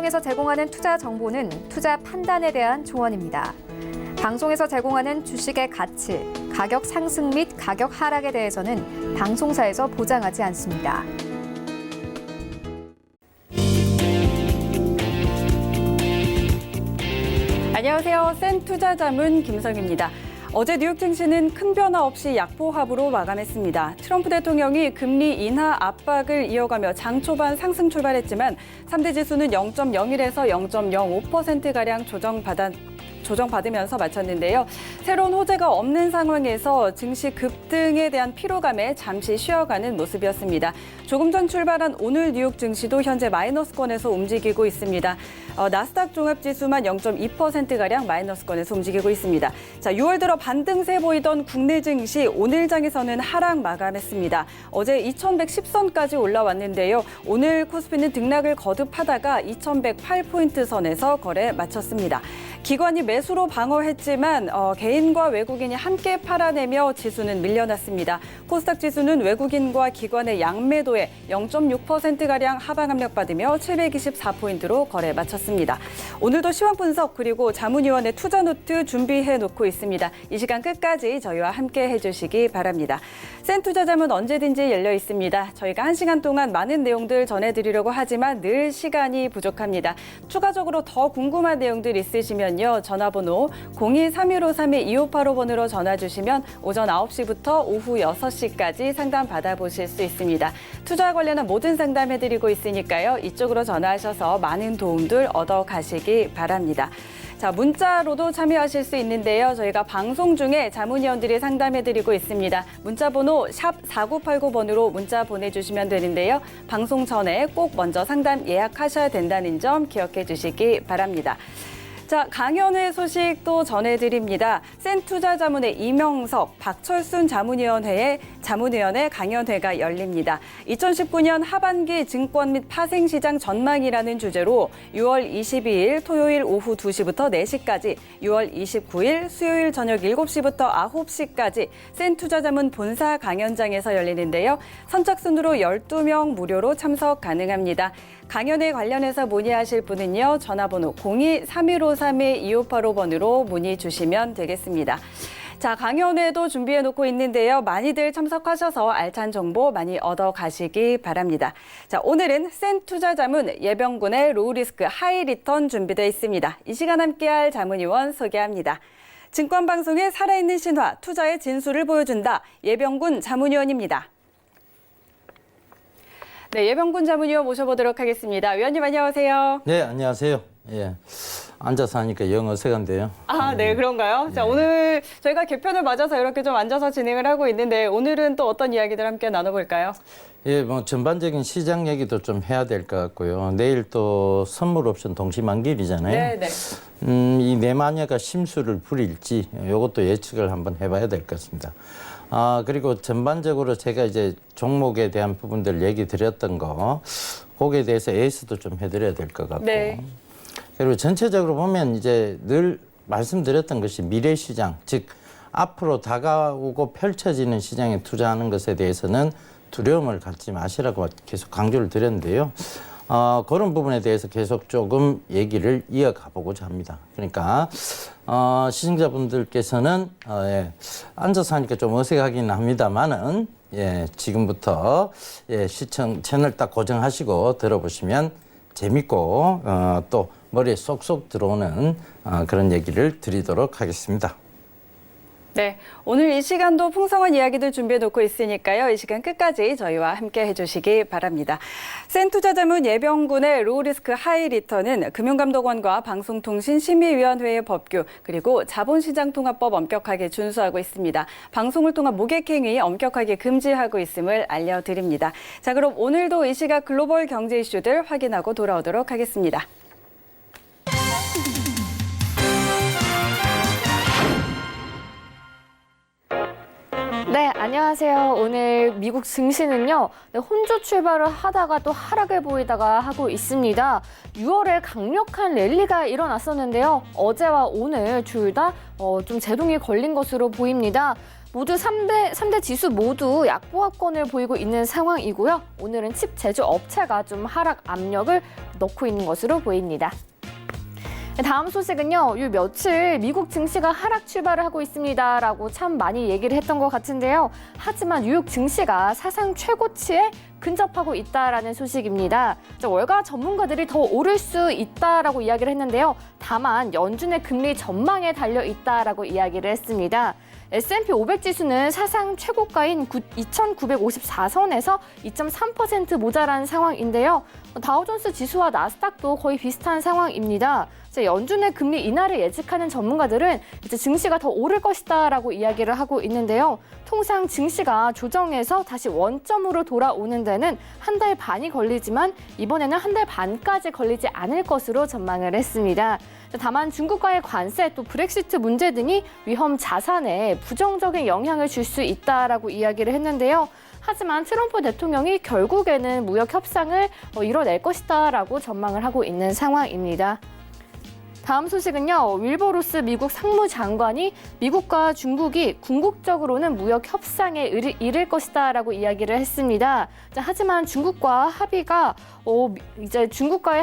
방송에서 제공하는 투자 정보는 투자 판단에 대한 조언입니다. 방송에서 제공하는 주식의 가치, 가격 상승 및 가격 하락에 대해서는 방송사에서 보장하지 않습니다. 안녕하세요. 센투자자문 김성입니다. 어제 뉴욕 증시는 큰 변화 없이 약보합으로 마감했습니다. 트럼프 대통령이 금리 인하 압박을 이어가며 장 초반 상승 출발했지만 3대 지수는 0.01에서 0.05%가량 조정받으면서 마쳤는데요. 새로운 호재가 없는 상황에서 증시 급등에 대한 피로감에 잠시 쉬어가는 모습이었습니다. 조금 전 출발한 오늘 뉴욕 증시도 현재 마이너스권에서 움직이고 있습니다. 나스닥 종합지수만 0.2%가량 마이너스권에서 움직이고 있습니다. 자, 6월 들어 반등세 보이던 국내 증시 오늘 장에서는 하락 마감했습니다. 어제 2110선까지 올라왔는데요. 오늘 코스피는 등락을 거듭하다가 2108포인트 선에서 거래 마쳤습니다. 기관이 매수로 방어했지만 개인과 외국인이 함께 팔아내며 지수는 밀려났습니다. 코스닥 지수는 외국인과 기관의 양매도에 0.6%가량 하방 압력받으며 724포인트로 거래 마쳤습니다. 오늘도 시황 분석 그리고 자문위원회 투자 노트 준비해 놓고 있습니다. 이 시간 끝까지 저희와 함께 해주시기 바랍니다. 센투자자문 언제든지 열려 있습니다. 저희가 1시간 동안 많은 내용들 전해드리려고 하지만 늘 시간이 부족합니다. 추가적으로 더 궁금한 내용들 있으시면요. 전화번호 02-3153-2585번으로 전화 주시면 오전 9시부터 오후 6시까지 상담 받아보실 수 있습니다. 투자와 관련한 모든 상담해드리고 있으니까요. 이쪽으로 전화하셔서 많은 도움들 얻어가시기 바랍니다. 자, 문자로도 참여하실 수 있는데요. 저희가 방송 중에 자문위원들이 상담해드리고 있습니다. 문자번호 샵 4989번으로 문자 보내주시면 되는데요. 방송 전에 꼭 먼저 상담 예약하셔야 된다는 점 기억해 주시기 바랍니다. 자, 강연회 소식도 전해드립니다. 센투자자문의 이명석, 박철순 자문위원회 강연회가 열립니다. 2019년 하반기 증권 및 파생시장 전망이라는 주제로 6월 22일 토요일 오후 2시부터 4시까지, 6월 29일 수요일 저녁 7시부터 9시까지 센투자자문 본사 강연장에서 열리는데요. 선착순으로 12명 무료로 참석 가능합니다. 강연에 관련해서 문의하실 분은요. 전화번호 02-3153-2585번으로 문의 주시면 되겠습니다. 자, 강연회도 준비해 놓고 있는데요. 많이들 참석하셔서 알찬 정보 많이 얻어가시기 바랍니다. 자, 오늘은 센투자자문 예병군의 로우리스크 하이리턴 준비되어 있습니다. 이 시간 함께할 자문위원 소개합니다. 증권방송의 살아있는 신화, 투자의 진수를 보여준다. 예병군 자문위원입니다. 네, 예병군 자문위원 모셔보도록 하겠습니다. 위원님 안녕하세요. 네, 안녕하세요. 예, 앉아서 하니까 영 어색한데요. 아, 네, 그런가요? 자, 오늘 저희가 개편을 맞아서 이렇게 좀 앉아서 진행을 하고 있는데 오늘은 또 어떤 이야기들 함께 나눠볼까요? 예, 뭐 전반적인 시장 얘기도 좀 해야 될 것 같고요. 내일 또 선물 옵션 동시만기일이잖아요. 네, 네. 이 내마녀가 심수를 부릴지 이것도 예측을 한번 해봐야 될 것 같습니다. 그리고 전반적으로 제가 이제 종목에 대한 부분들 얘기 드렸던 거, 거기에 대해서 에이스도 좀 해드려야 될 것 같고. 네. 그리고 전체적으로 보면 이제 늘 말씀드렸던 것이 미래 시장, 즉 앞으로 다가오고 펼쳐지는 시장에 투자하는 것에 대해서는 두려움을 갖지 마시라고 계속 강조를 드렸는데요. 그런 부분에 대해서 계속 조금 얘기를 이어가 보고자 합니다. 그러니까 시청자분들께서는 앉아서 하니까 좀 어색하긴 합니다만은 지금부터 시청 채널 딱 고정하시고 들어보시면 재밌고 또 머리에 쏙쏙 들어오는 그런 얘기를 드리도록 하겠습니다. 네, 오늘 이 시간도 풍성한 이야기들 준비해 놓고 있으니까요. 이 시간 끝까지 저희와 함께 해주시기 바랍니다. 센투자자문 예병군의 로우리스크 하이리턴은 금융감독원과 방송통신심의위원회의 법규 그리고 자본시장통합법 엄격하게 준수하고 있습니다. 방송을 통한 모객행위 엄격하게 금지하고 있음을 알려드립니다. 자, 그럼 오늘도 이 시각 글로벌 경제 이슈들 확인하고 돌아오도록 하겠습니다. 네, 안녕하세요. 오늘 미국 증시는요, 혼조 출발을 하다가 또 하락을 보이다가 하고 있습니다. 6월에 강력한 랠리가 일어났었는데요. 어제와 오늘 둘 다 좀 제동이 걸린 것으로 보입니다. 모두 3대 지수 모두 약보합권을 보이고 있는 상황이고요. 오늘은 칩 제조 업체가 좀 하락 압력을 넣고 있는 것으로 보입니다. 다음 소식은요. 요 며칠 미국 증시가 하락 출발을 하고 있습니다라고 참 많이 얘기를 했던 것 같은데요. 하지만 뉴욕 증시가 사상 최고치에 근접하고 있다라는 소식입니다. 월가 전문가들이 더 오를 수 있다라고 이야기를 했는데요. 다만 연준의 금리 전망에 달려 있다라고 이야기를 했습니다. S&P 500 지수는 사상 최고가인 2,954선에서 2.3% 모자란 상황인데요. 다우존스 지수와 나스닥도 거의 비슷한 상황입니다. 연준의 금리 인하를 예측하는 전문가들은 이제 증시가 더 오를 것이다라고 이야기를 하고 있는데요. 통상 증시가 조정해서 다시 원점으로 돌아오는 데는 한 달 반이 걸리지만 이번에는 한 달 반까지 걸리지 않을 것으로 전망을 했습니다. 다만 중국과의 관세 또 브렉시트 문제 등이 위험 자산에 부정적인 영향을 줄 수 있다라고 이야기를 했는데요. 하지만 트럼프 대통령이 결국에는 무역 협상을 이뤄낼 것이다라고 전망을 하고 있는 상황입니다. 다음 소식은요. 윌버 로스 미국 상무장관이 미국과 중국이 궁극적으로는 무역 협상에 이를 것이다라고 이야기를 했습니다. 하지만 중국과의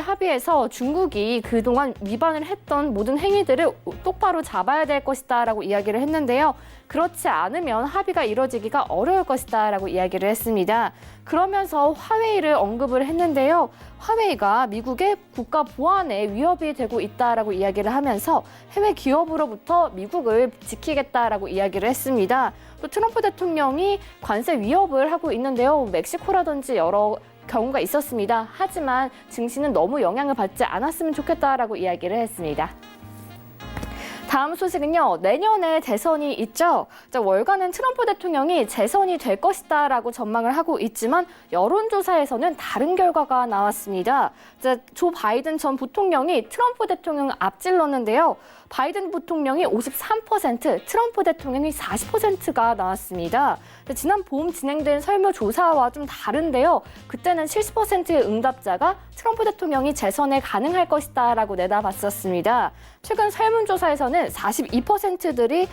합의에서 중국이 그동안 위반을 했던 모든 행위들을 똑바로 잡아야 될 것이다라고 이야기를 했는데요. 그렇지 않으면 합의가 이뤄지기가 어려울 것이다라고 이야기를 했습니다. 그러면서 화웨이를 언급을 했는데요. 화웨이가 미국의 국가 보안에 위협이 되고 있다라고 이야기를 하면서 해외 기업으로부터 미국을 지키겠다라고 이야기를 했습니다. 또 트럼프 대통령이 관세 위협을 하고 있는데요. 멕시코라든지 여러 경우가 있었습니다. 하지만 증시는 너무 영향을 받지 않았으면 좋겠다라고 이야기를 했습니다. 다음 소식은요. 내년에 대선이 있죠. 월가는 트럼프 대통령이 재선이 될 것이다라고 전망을 하고 있지만 여론조사에서는 다른 결과가 나왔습니다. 조 바이든 전 부통령이 트럼프 대통령을 앞질렀는데요. 바이든 부통령이 53%, 트럼프 대통령이 40%가 나왔습니다. 지난 봄 진행된 설문조사와 좀 다른데요. 그때는 70%의 응답자가 트럼프 대통령이 재선에 가능할 것이다라고 내다봤었습니다. 최근 설문조사에서는 42%들이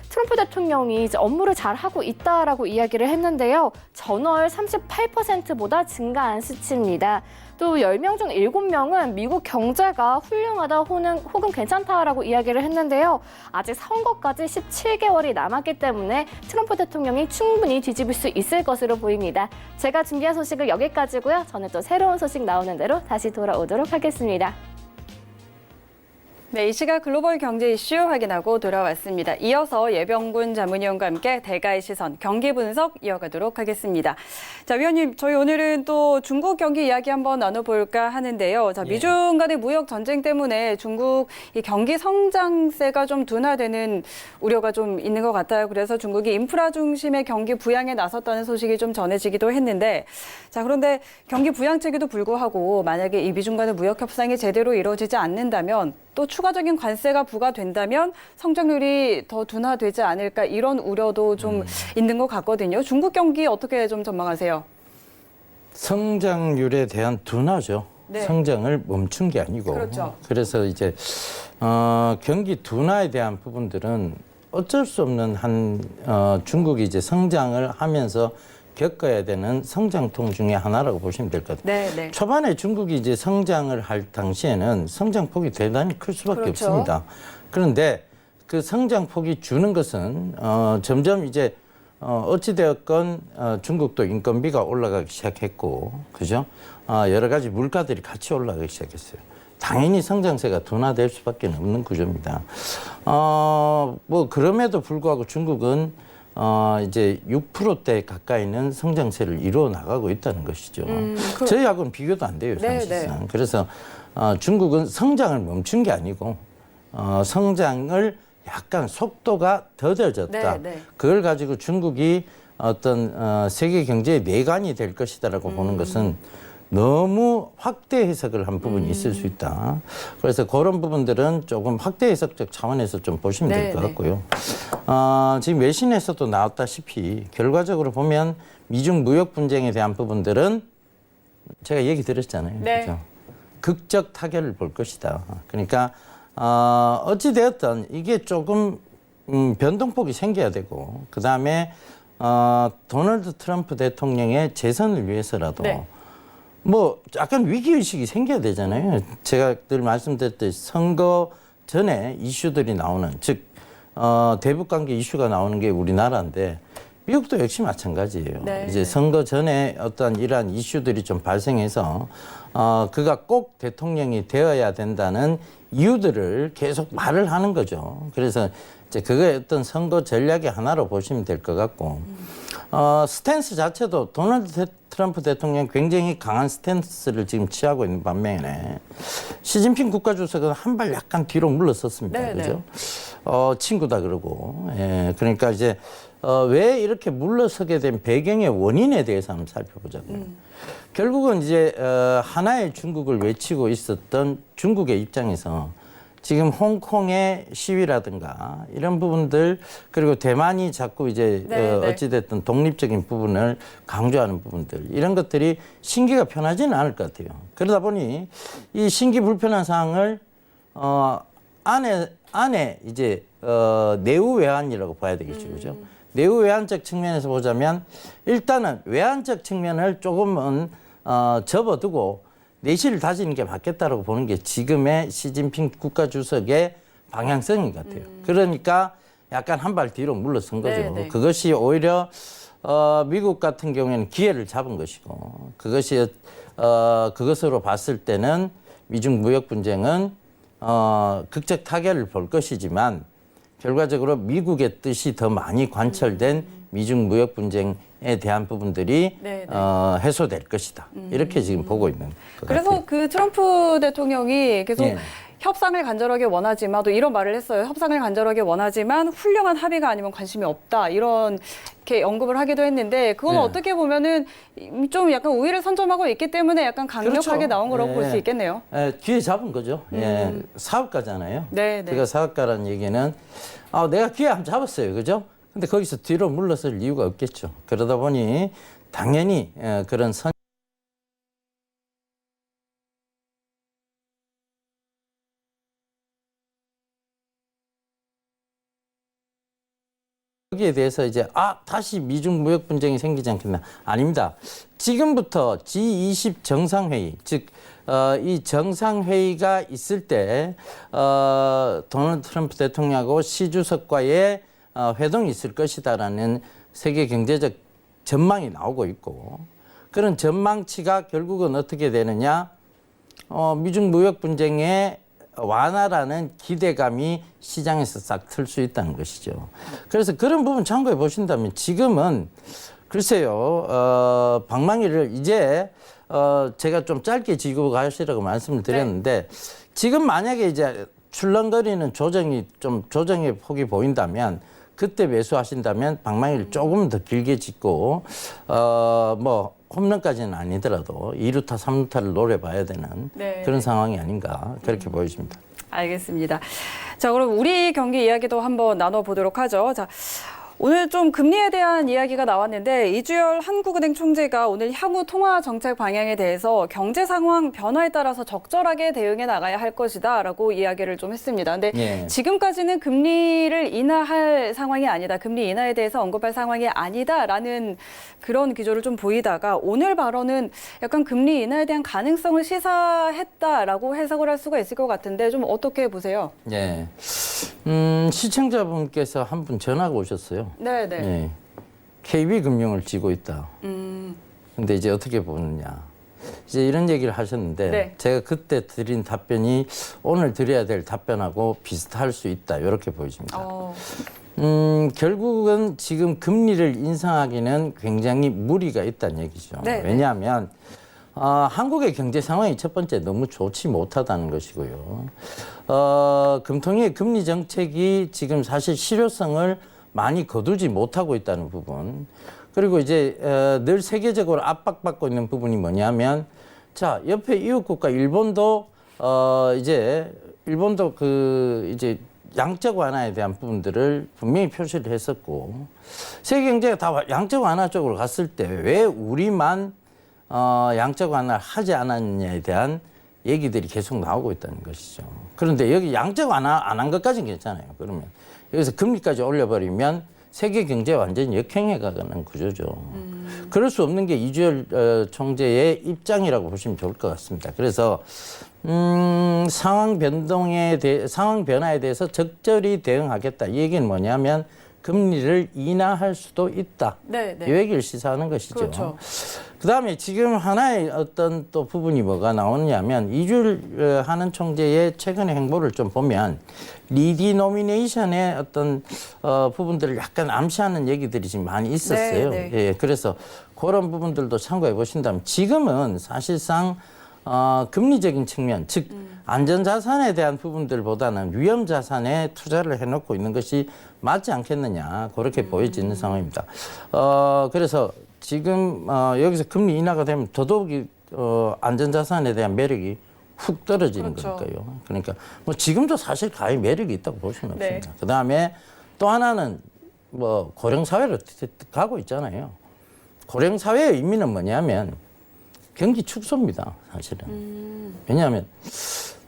트럼프 대통령이 이제 업무를 잘하고 있다라고 이야기를 했는데요. 전월 38%보다 증가한 수치입니다. 또 10명 중 7명은 미국 경제가 훌륭하다 혹은 괜찮다라고 이야기를 했는데요. 아직 선거까지 17개월이 남았기 때문에 트럼프 대통령이 충분히 뒤집을 수 있을 것으로 보입니다. 제가 준비한 소식은 여기까지고요. 저는 또 새로운 소식 나오는 대로 다시 돌아오도록 하겠습니다. 네, 이 시각 글로벌 경제 이슈 확인하고 돌아왔습니다. 이어서 예병군 자문위원과 함께 대가의 시선, 경기 분석 이어가도록 하겠습니다. 자, 위원님, 저희 오늘은 또 중국 경기 이야기 한번 나눠볼까 하는데요. 자, 미중 간의 무역 전쟁 때문에 중국 이 경기 성장세가 좀 둔화되는 우려가 좀 있는 것 같아요. 그래서 중국이 인프라 중심의 경기 부양에 나섰다는 소식이 좀 전해지기도 했는데, 자, 그런데 경기 부양책에도 불구하고 만약에 이 미중 간의 무역 협상이 제대로 이루어지지 않는다면 또 추가적인 관세가 부과된다면 성장률이 더 둔화되지 않을까 이런 우려도 좀 있는 것 같거든요. 중국 경기 어떻게 좀 전망하세요? 성장률에 대한 둔화죠. 네. 성장을 멈춘 게 아니고. 그렇죠. 그래서 이제 경기 둔화에 대한 부분들은 어쩔 수 없는 중국이 이제 성장을 하면서 겪어야 되는 성장통 중에 하나라고 보시면 될 것 같아요. 네, 네. 초반에 중국이 이제 성장을 할 당시에는 성장폭이 대단히 클 수밖에 그렇죠. 없습니다. 그런데 그 성장폭이 주는 것은 점점 이제 어찌되었건 중국도 인건비가 올라가기 시작했고, 그죠? 여러 가지 물가들이 같이 올라가기 시작했어요. 당연히 성장세가 둔화될 수밖에 없는 구조입니다. 뭐 그럼에도 불구하고 중국은 이제 6%대 가까이는 성장세를 이루어 나가고 있다는 것이죠. 저희하고는 비교도 안 돼요, 사실상. 네. 그래서 중국은 성장을 멈춘 게 아니고 성장을 약간 속도가 더뎌졌다. 네, 네. 그걸 가지고 중국이 어떤 세계 경제의 내관이 될 것이다라고 보는 것은 너무 확대 해석을 한 부분이 있을 수 있다. 그래서 그런 부분들은 조금 확대 해석적 차원에서 좀 보시면 될 것 같고요. 지금 외신에서도 나왔다시피 결과적으로 보면 미중 무역 분쟁에 대한 부분들은 제가 얘기 드렸잖아요. 네. 그렇죠? 극적 타결을 볼 것이다. 그러니까 어찌 되었든 이게 조금 변동폭이 생겨야 되고 그다음에 도널드 트럼프 대통령의 재선을 위해서라도 네. 뭐 약간 위기의식이 생겨야 되잖아요. 제가 늘 말씀드렸듯이 선거 전에 이슈들이 나오는 즉 대북관계 이슈가 나오는 게 우리나라인데 미국도 역시 마찬가지예요. 네. 이제 선거 전에 어떤 이러한 이슈들이 좀 발생해서 그가 꼭 대통령이 되어야 된다는 이유들을 계속 말을 하는 거죠. 그래서 이제 그거의 어떤 선거 전략의 하나로 보시면 될 것 같고 스탠스 자체도 도널드 트럼프 대통령 굉장히 강한 스탠스를 지금 취하고 있는 반면에 시진핑 국가주석은 한 발 약간 뒤로 물러섰습니다. 네, 그죠? 친구다 그러고. 예, 그러니까 이제 왜 이렇게 물러서게 된 배경의 원인에 대해서 한번 살펴보자고요. 결국은 이제 하나의 중국을 외치고 있었던 중국의 입장에서 지금 홍콩의 시위라든가 이런 부분들 그리고 대만이 자꾸 이제 어찌됐든 독립적인 부분을 강조하는 부분들 이런 것들이 신기가 편하지는 않을 것 같아요. 그러다 보니 이 신기 불편한 사항을 안에 이제 내후 외환이라고 봐야 되겠죠, 그죠? 내후 외환적 측면에서 보자면 일단은 외환적 측면을 조금은 접어두고 내실을 다지는 게 맞겠다라고 보는 게 지금의 시진핑 국가주석의 방향성인 것 같아요. 그러니까 약간 한 발 뒤로 물러선 거죠. 네, 네. 그것이 오히려 미국 같은 경우에는 기회를 잡은 것이고 그것으로 봤을 때는 미중 무역 분쟁은 극적 타결을 볼 것이지만 결과적으로 미국의 뜻이 더 많이 관철된 미중 무역 분쟁에 대한 부분들이 네, 네. 해소될 것이다. 이렇게 지금 보고 있는 것 그래서 같아요. 그 트럼프 대통령이 계속 예. 협상을 간절하게 원하지만 또 이런 말을 했어요. 협상을 간절하게 원하지만 훌륭한 합의가 아니면 관심이 없다. 이렇게 언급을 하기도 했는데 그건 네. 어떻게 보면은 좀 약간 우위를 선점하고 있기 때문에 약간 강력하게 그렇죠. 나온 거라고 예. 볼 수 있겠네요. 기회 잡은 거죠. 예. 사업가잖아요. 네, 네. 그러니까 사업가라는 얘기는 내가 기회 한번 잡았어요. 그죠? 근데 거기서 뒤로 물러설 이유가 없겠죠. 그러다 보니 당연히 그런 여기에 대해서 이제 다시 미중 무역 분쟁이 생기지 않겠나? 아닙니다. 지금부터 G20 정상회의, 즉 이 정상회의가 있을 때 도널드 트럼프 대통령하고 시 주석과의 회동이 있을 것이다라는 세계 경제적 전망이 나오고 있고 그런 전망치가 결국은 어떻게 되느냐? 미중 무역 분쟁의 완화라는 기대감이 시장에서 싹 틀 수 있다는 것이죠. 그래서 그런 부분 참고해 보신다면 지금은 글쎄요, 방망이를 이제 제가 좀 짧게 쥐고 가시라고 말씀을 드렸는데 지금 만약에 이제 출렁거리는 조정의 폭이 보인다면 그때 매수하신다면 방망이를 조금 더 길게 짚고 뭐 홈런까지는 아니더라도 2루타, 3루타를 노려봐야 되는 네. 그런 상황이 아닌가 그렇게 보여집니다. 알겠습니다. 자, 그럼 우리 경기 이야기도 한번 나눠보도록 하죠. 자, 오늘 좀 금리에 대한 이야기가 나왔는데 이주열 한국은행 총재가 오늘 향후 통화 정책 방향에 대해서 경제 상황 변화에 따라서 적절하게 대응해 나가야 할 것이다라고 이야기를 좀 했습니다. 근데 예. 지금까지는 금리를 인하할 상황이 아니다. 금리 인하에 대해서 언급할 상황이 아니다라는 그런 기조를 좀 보이다가 오늘 발언은 약간 금리 인하에 대한 가능성을 시사했다라고 해석을 할 수가 있을 것 같은데 좀 어떻게 보세요? 예. 시청자분께서 한 분 전화가 오셨어요. 네네. 예. KB금융을 쥐고 있다. 근데 이제 어떻게 보느냐. 이제 이런 얘기를 하셨는데 네. 제가 그때 드린 답변이 오늘 드려야 될 답변하고 비슷할 수 있다. 이렇게 보여집니다. 결국은 지금 금리를 인상하기는 굉장히 무리가 있다는 얘기죠. 네, 왜냐하면 한국의 경제 상황이 첫 번째 너무 좋지 못하다는 것이고요. 금통위의 금리 정책이 지금 사실 실효성을 많이 거두지 못하고 있다는 부분. 그리고 이제 늘 세계적으로 압박받고 있는 부분이 뭐냐면 자, 옆에 이웃 국가 일본도 일본도 이제 양적 완화에 대한 부분들을 분명히 표시를 했었고 세계 경제가 다 양적 완화 쪽으로 갔을 때 왜 우리만 양적 완화를 하지 않았느냐에 대한 얘기들이 계속 나오고 있다는 것이죠. 그런데 여기 양적 완화 안 한 것까지는 괜찮아요. 그러면 여기서 금리까지 올려버리면 세계 경제에 완전히 역행해 가는 구조죠. 그럴 수 없는 게 이주열 총재의 입장이라고 보시면 좋을 것 같습니다. 그래서 상황 변화에 대해서 적절히 대응하겠다. 이 얘기는 뭐냐면 금리를 인하할 수도 있다. 네, 네. 이 얘기를 시사하는 것이죠. 그렇죠. 그다음에 지금 하나의 어떤 또 부분이 뭐가 나오느냐면 이주열 하는 총재의 최근의 행보를 좀 보면 리디노미네이션의 어떤 부분들을 약간 암시하는 얘기들이 지금 많이 있었어요. 네, 네. 예, 그래서 그런 부분들도 참고해 보신다면 지금은 사실상 금리적인 측면, 즉 안전자산에 대한 부분들보다는 위험자산에 투자를 해놓고 있는 것이 맞지 않겠느냐 그렇게 보여지는 상황입니다. 그래서 지금 여기서 금리 인하가 되면 더더욱이 안전자산에 대한 매력이 훅 떨어지는 그렇죠. 거니까요. 그러니까 뭐 지금도 사실 가히 매력이 있다고 볼 수는 네. 없습니다. 그다음에 또 하나는 뭐 고령 사회로 가고 있잖아요. 고령 사회의 의미는 뭐냐면 경기 축소입니다, 사실은. 왜냐하면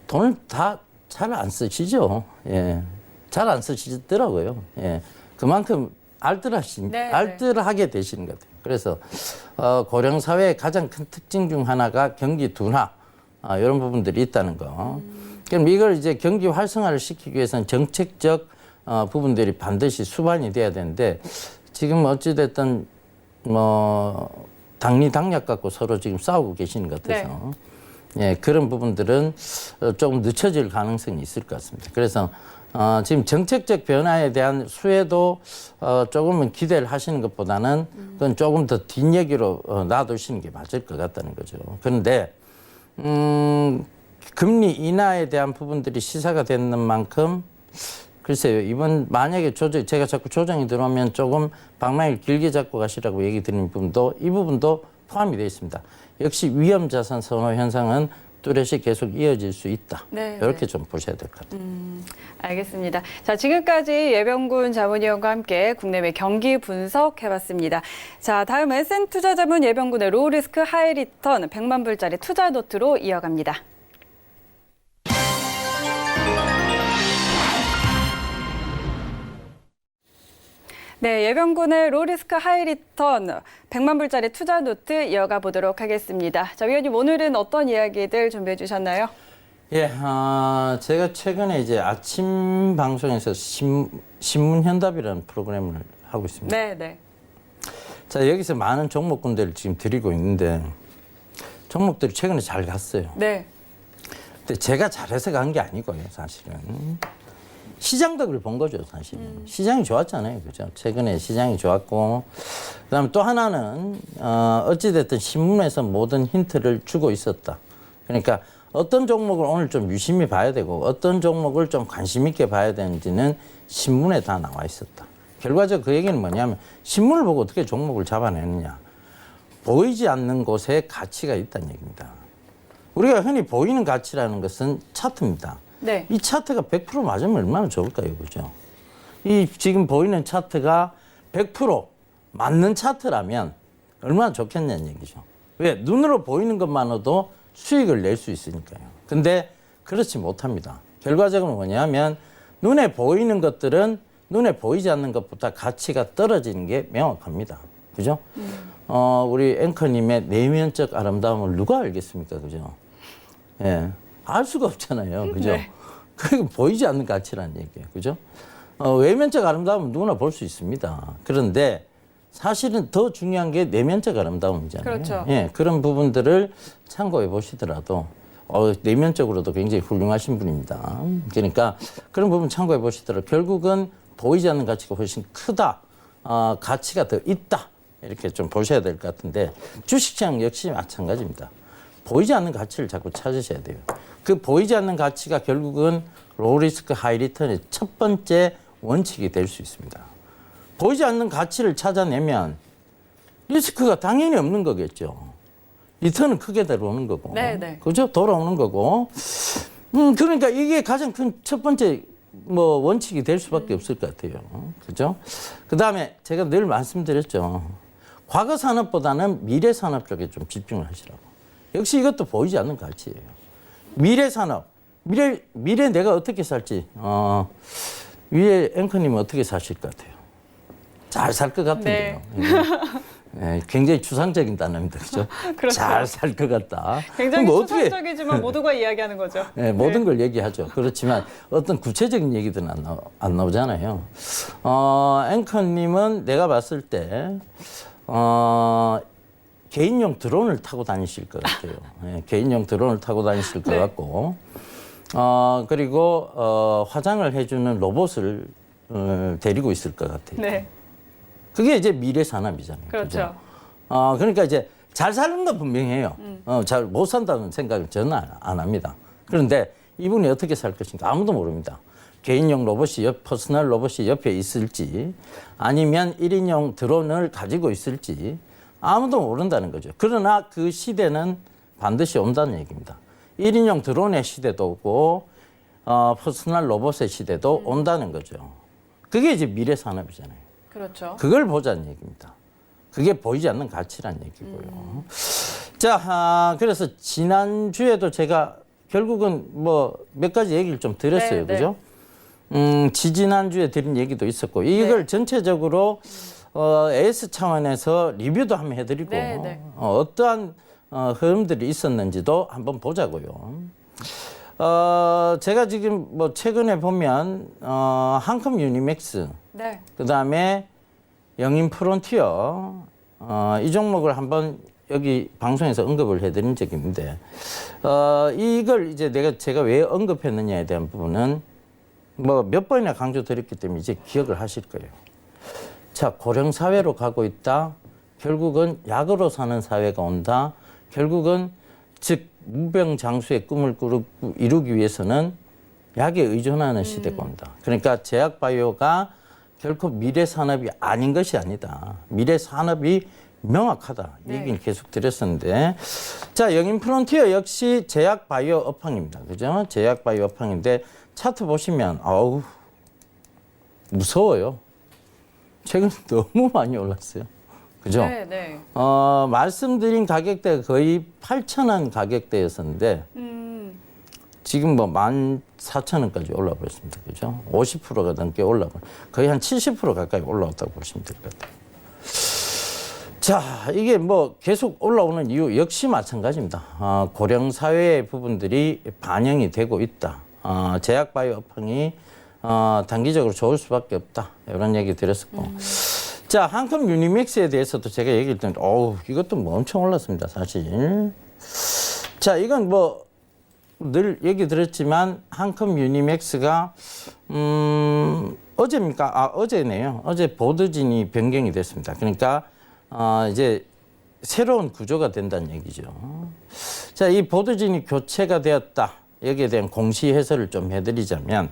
돈을 다 잘 안 쓰시죠. 예. 잘 안 쓰시더라고요. 예. 그만큼 알뜰하게 되시는 것 같아요. 그래서 고령 사회의 가장 큰 특징 중 하나가 경기 둔화 이런 부분들이 있다는 거. 그럼 이걸 이제 경기 활성화를 시키기 위해서는 정책적 부분들이 반드시 수반이 돼야 되는데 지금 어찌 됐든 뭐 당리 당략 갖고 서로 지금 싸우고 계시는 것 같아서 예, 그런 부분들은 조금 늦춰질 가능성이 있을 것 같습니다. 그래서 지금 정책적 변화에 대한 수혜도 조금은 기대를 하시는 것보다는 그건 조금 더 뒷얘기로 놔두시는 게 맞을 것 같다는 거죠. 그런데 금리 인하에 대한 부분들이 시사가 되는 만큼 글쎄요, 이번 만약에 제가 자꾸 조정이 들어오면 조금 방망이를 길게 잡고 가시라고 얘기 드리는 부분도 이 부분도 포함이 되어 있습니다. 역시 위험자산 선호 현상은 뚜렷이 계속 이어질 수 있다. 네, 이렇게 좀 보셔야 될 것 같아요. 알겠습니다. 자, 지금까지 예병군 자문위원과 함께 국내외 경기 분석해봤습니다. 자, 다음은 SN투자자문 예병군의 로우리스크 하이리턴 100만 불짜리 투자 노트로 이어갑니다. 네, 예병군의 로우리스크 하이리턴 100만 불짜리 투자 노트 이어가 보도록 하겠습니다. 자, 위원님 오늘은 어떤 이야기들 준비해 주셨나요? 예, 제가 최근에 이제 아침 방송에서 신문현답이라는 프로그램을 하고 있습니다. 네, 네. 자, 여기서 많은 종목군들을 지금 드리고 있는데 종목들이 최근에 잘 갔어요. 네. 근데 제가 잘해서 간 게 아니고요, 사실은. 시장 덕을 본 거죠, 사실은. 시장이 좋았잖아요, 그죠? 최근에 시장이 좋았고, 그다음에 또 하나는 어찌됐든 신문에서 모든 힌트를 주고 있었다. 그러니까 어떤 종목을 오늘 좀 유심히 봐야 되고, 어떤 종목을 좀 관심 있게 봐야 되는지는 신문에 다 나와 있었다. 결과적으로 그 얘기는 뭐냐면 신문을 보고 어떻게 종목을 잡아내느냐. 보이지 않는 곳에 가치가 있다는 얘기입니다. 우리가 흔히 보이는 가치라는 것은 차트입니다. 네. 이 차트가 100% 맞으면 얼마나 좋을까요? 그죠? 이 지금 보이는 차트가 100% 맞는 차트라면 얼마나 좋겠냐는 얘기죠. 왜? 눈으로 보이는 것만으로도 수익을 낼 수 있으니까요. 근데 그렇지 못합니다. 결과적으로 뭐냐면 눈에 보이는 것들은 눈에 보이지 않는 것보다 가치가 떨어지는 게 명확합니다. 그죠? 우리 앵커님의 내면적 아름다움을 누가 알겠습니까? 그죠? 예. 알 수가 없잖아요. 그죠? 네. 그리고 보이지 않는 가치라는 얘기예요. 그죠? 외면적 아름다움은 누구나 볼 수 있습니다. 그런데 사실은 더 중요한 게 내면적 아름다움이잖아요. 그렇죠. 예, 그런 부분들을 참고해 보시더라도 내면적으로도 굉장히 훌륭하신 분입니다. 그러니까 그런 부분 참고해 보시더라도 결국은 보이지 않는 가치가 훨씬 크다. 가치가 더 있다. 이렇게 좀 보셔야 될 것 같은데 주식시장 역시 마찬가지입니다. 보이지 않는 가치를 자꾸 찾으셔야 돼요. 그 보이지 않는 가치가 결국은 로우리스크 하이리턴의 첫 번째 원칙이 될 수 있습니다. 보이지 않는 가치를 찾아내면 리스크가 당연히 없는 거겠죠. 리턴은 크게 들어오는 거고. 네. 그죠? 돌아오는 거고. 그러니까 이게 가장 큰 첫 번째 원칙이 될 수밖에 없을 것 같아요. 그죠? 그 다음에 제가 늘 말씀드렸죠. 과거 산업보다는 미래 산업 쪽에 좀 집중을 하시라고. 역시 이것도 보이지 않는 가치예요. 미래 산업, 미래 내가 어떻게 살지, 위에 앵커님은 어떻게 사실 것 같아요? 잘 살 것 같은데요. 네, 굉장히 추상적인 단어입니다. 그렇죠? 그렇죠. 잘 살 것 같다. 굉장히 그럼 뭐 어떻게 추상적이지만 모두가 이야기하는 거죠. 네, 모든 걸 얘기하죠. 그렇지만 어떤 구체적인 얘기들은 안 나오잖아요. 앵커님은 내가 봤을 때 개인용 드론을 타고 다니실 것 같아요. 네, 개인용 드론을 타고 다니실 것 네. 같고 그리고 화장을 해주는 로봇을 데리고 있을 것 같아요. 네. 그게 이제 미래 산업이잖아요. 그렇죠. 그러니까 이제 잘 사는 건 분명해요. 잘 못 산다는 생각을 저는 안 합니다. 그런데 이분이 어떻게 살 것인가 아무도 모릅니다. 개인용 로봇이 퍼스널 로봇이 옆에 있을지 아니면 1인용 드론을 가지고 있을지 아무도 모른다는 거죠. 그러나 그 시대는 반드시 온다는 얘기입니다. 1인용 드론의 시대도 오고 퍼스널 로봇의 시대도 온다는 거죠. 그게 이제 미래 산업이잖아요. 그렇죠. 그걸 보자는 얘기입니다. 그게 보이지 않는 가치란 얘기고요. 자, 그래서 지난주에도 제가 결국은 뭐 몇 가지 얘기를 좀 드렸어요. 네, 그죠? 지지난주에 드린 얘기도 있었고, 이걸 네. 전체적으로 AS 차원에서 리뷰도 한번 해드리고, 네, 네. 어떠한 흐름들이 있었는지도 한번 보자고요. 제가 지금 뭐 최근에 보면, 한컴 유니맥스, 네. 그 다음에 영인 프론티어, 이 종목을 한번 여기 방송에서 언급을 해드린 적이 있는데, 이걸 이제 제가 왜 언급했느냐에 대한 부분은 뭐 몇 번이나 강조드렸기 때문에 이제 기억을 하실 거예요. 자, 고령 사회로 가고 있다. 결국은 약으로 사는 사회가 온다. 결국은 즉 무병장수의 꿈을 이루기 위해서는 약에 의존하는 시대가 온다. 그러니까 제약 바이오가 결코 미래 산업이 아닌 것이 아니다. 미래 산업이 명확하다. 이 얘기를 계속 드렸었는데, 자, 영인 프론티어 역시 제약 바이오 업황입니다. 그죠? 제약 바이오 업황인데 차트 보시면 아우 무서워요. 최근 너무 많이 올랐어요. 그죠? 네, 네. 말씀드린 가격대가 거의 8,000원 가격대였었는데 지금 뭐 14,000원까지 올라 버렸습니다. 그죠? 50%가 넘게 올라버 거의 한 70% 가까이 올라왔다고 보시면 될 것 같아요. 자, 이게 뭐 계속 올라오는 이유 역시 마찬가지입니다. 고령 사회의 부분들이 반영이 되고 있다. 제약 바이오 업황이 단기적으로 좋을 수밖에 없다. 이런 얘기 드렸었고. 자, 한컴 유니맥스에 대해서도 제가 얘기를 했는데, 이것도 뭐 엄청 올랐습니다, 사실. 자, 이건 뭐 늘 얘기 드렸지만 한컴 유니맥스가 어제입니까? 어제네요. 어제 보드진이 변경이 됐습니다. 그러니까 이제 새로운 구조가 된다는 얘기죠. 자, 이 보드진이 교체가 되었다. 여기에 대한 공시 해설을 좀 해드리자면,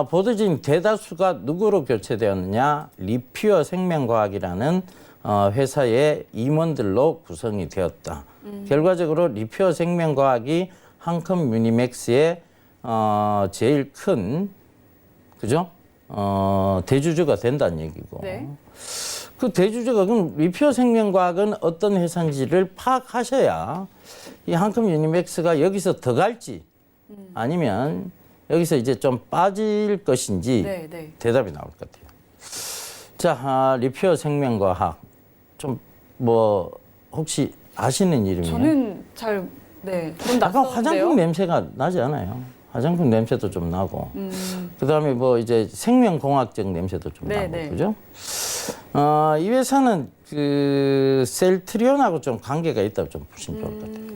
보드진 대다수가 누구로 교체되었느냐? 리퓨어 생명과학이라는 회사의 임원들로 구성이 되었다. 결과적으로 리퓨어 생명과학이 한컴 유니맥스의 제일 큰, 그죠? 대주주가 된다는 얘기고. 네. 그 대주주가 그럼 리퓨어 생명과학은 어떤 회사인지를 파악하셔야 이 한컴 유니맥스가 여기서 더 갈지 아니면 여기서 이제 좀 빠질 것인지 네, 네. 대답이 나올 것 같아요. 자, 리퓨어 생명과학 좀 뭐 혹시 아시는 이름이에요? 저는 잘 좀 약간 낯선데요. 화장품 냄새가 나지 않아요? 화장품 냄새도 좀 나고. 그다음에 뭐 이제 생명공학적 냄새도 좀 네, 나고. 네. 그죠? 이 회사는 그 셀트리온하고 좀 관계가 있다고 좀 보시면 좋을 것 같아요.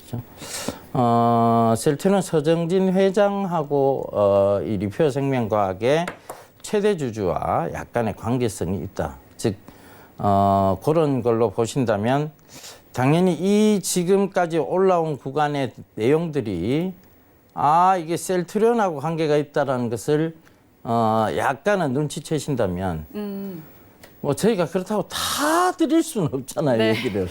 그죠? 셀트리온 서정진 회장하고 이 리퓨어 생명과학의 최대 주주와 약간의 관계성이 있다. 즉, 그런 걸로 보신다면 당연히 이 지금까지 올라온 구간의 내용들이 이게 셀트리온하고 관계가 있다라는 것을 약간은 눈치채신다면 뭐 저희가 그렇다고 다 드릴 수는 없잖아요. 네. 얘기를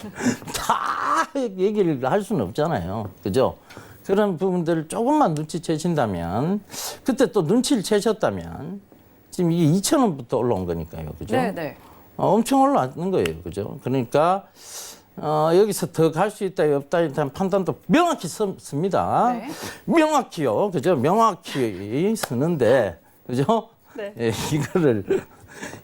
다 얘기를 할 수는 없잖아요. 그죠? 그런 부분들을 조금만 눈치채신다면 그때 또 눈치를 채셨다면 지금 이게 2,000원부터 올라온 거니까요. 그죠? 네, 네. 엄청 올라왔는 거예요. 그죠? 그러니까 여기서 더 갈 수 있다, 없다에 대한 판단도 명확히 씁니다. 네. 명확히요. 그죠? 명확히 쓰는데 그죠? 네. 예, 이거를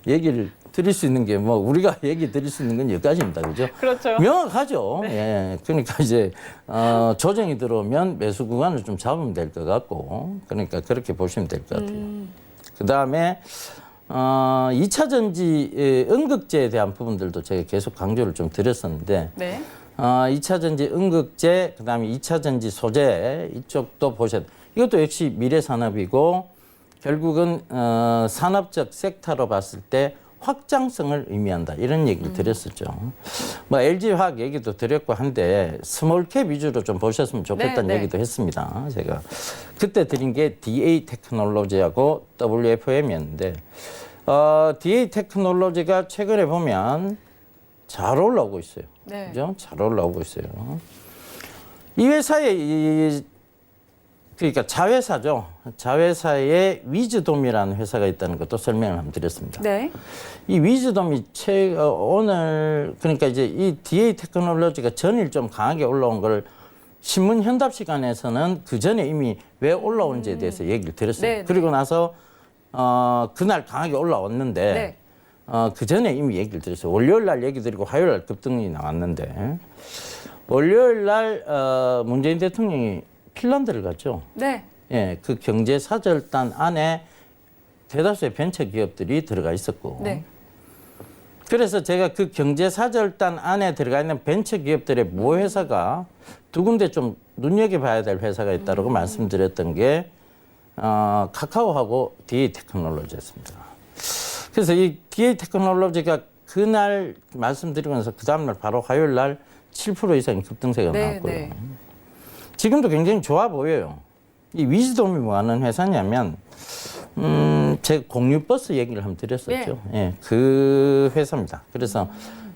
얘기를 드릴 수 있는 게 뭐 우리가 얘기 드릴 수 있는 건 여기까지입니다. 그죠? 그렇죠. 명확하죠. 예. 그러니까 이제 조정이 들어오면 매수 구간을 좀 잡으면 될 것 같고, 그러니까 그렇게 보시면 될 것 같아요. 그 다음에 2차 전지 음극재에 대한 부분들도 제가 계속 강조를 좀 드렸었는데, 네. 2차 전지 음극재, 그 다음에 2차 전지 소재 이쪽도 보셔야 돼요. 이것도 역시 미래 산업이고 결국은 산업적 섹터로 봤을 때 확장성을 의미한다 이런 얘기를 드렸었죠. 뭐 LG화학 얘기도 드렸고 한데 스몰캡 위주로 좀 보셨으면 좋겠다는 네. 얘기도 했습니다. 제가 그때 드린 게 DA 테크놀로지하고 WFM이었는데 DA 테크놀로지가 최근에 보면 잘 올라오고 있어요. 네. 그죠? 잘 올라오고 있어요. 이 회사의 그러니까 자회사죠. 자회사에 위즈돔이라는 회사가 있다는 것도 설명을 한번 드렸습니다. 네. 이 위즈돔이 오늘 그러니까 이제 이 DA 테크놀로지가 전일 좀 강하게 올라온 걸 신문 현답 시간에서는 그 전에 이미 왜 올라오는지에 대해서 얘기를 드렸어요. 네, 네. 그리고 나서 그날 강하게 올라왔는데 네. 그 전에 이미 얘기를 드렸어요. 월요일 날 얘기 드리고 화요일 날 급등이 나왔는데 월요일 날 문재인 대통령이 핀란드를 갔죠. 네. 예, 그 경제 사절단 안에 대다수의 벤처 기업들이 들어가 있었고. 네. 그래서 제가 그 경제 사절단 안에 들어가 있는 벤처 기업들의 모 회사가 두 군데 좀 눈여겨봐야 될 회사가 있다고 말씀드렸던 게 카카오하고 DA 테크놀로지였습니다. 그래서 이 DA 테크놀로지가 그날 말씀드리면서 그 다음날 바로 화요일 날 7% 이상 급등세가 네, 나왔고요. 네. 지금도 굉장히 좋아 보여요. 이 위즈돔이 뭐 하는 회사냐면, 제가 공유버스 얘기를 한번 드렸었죠. 예, 그 회사입니다. 그래서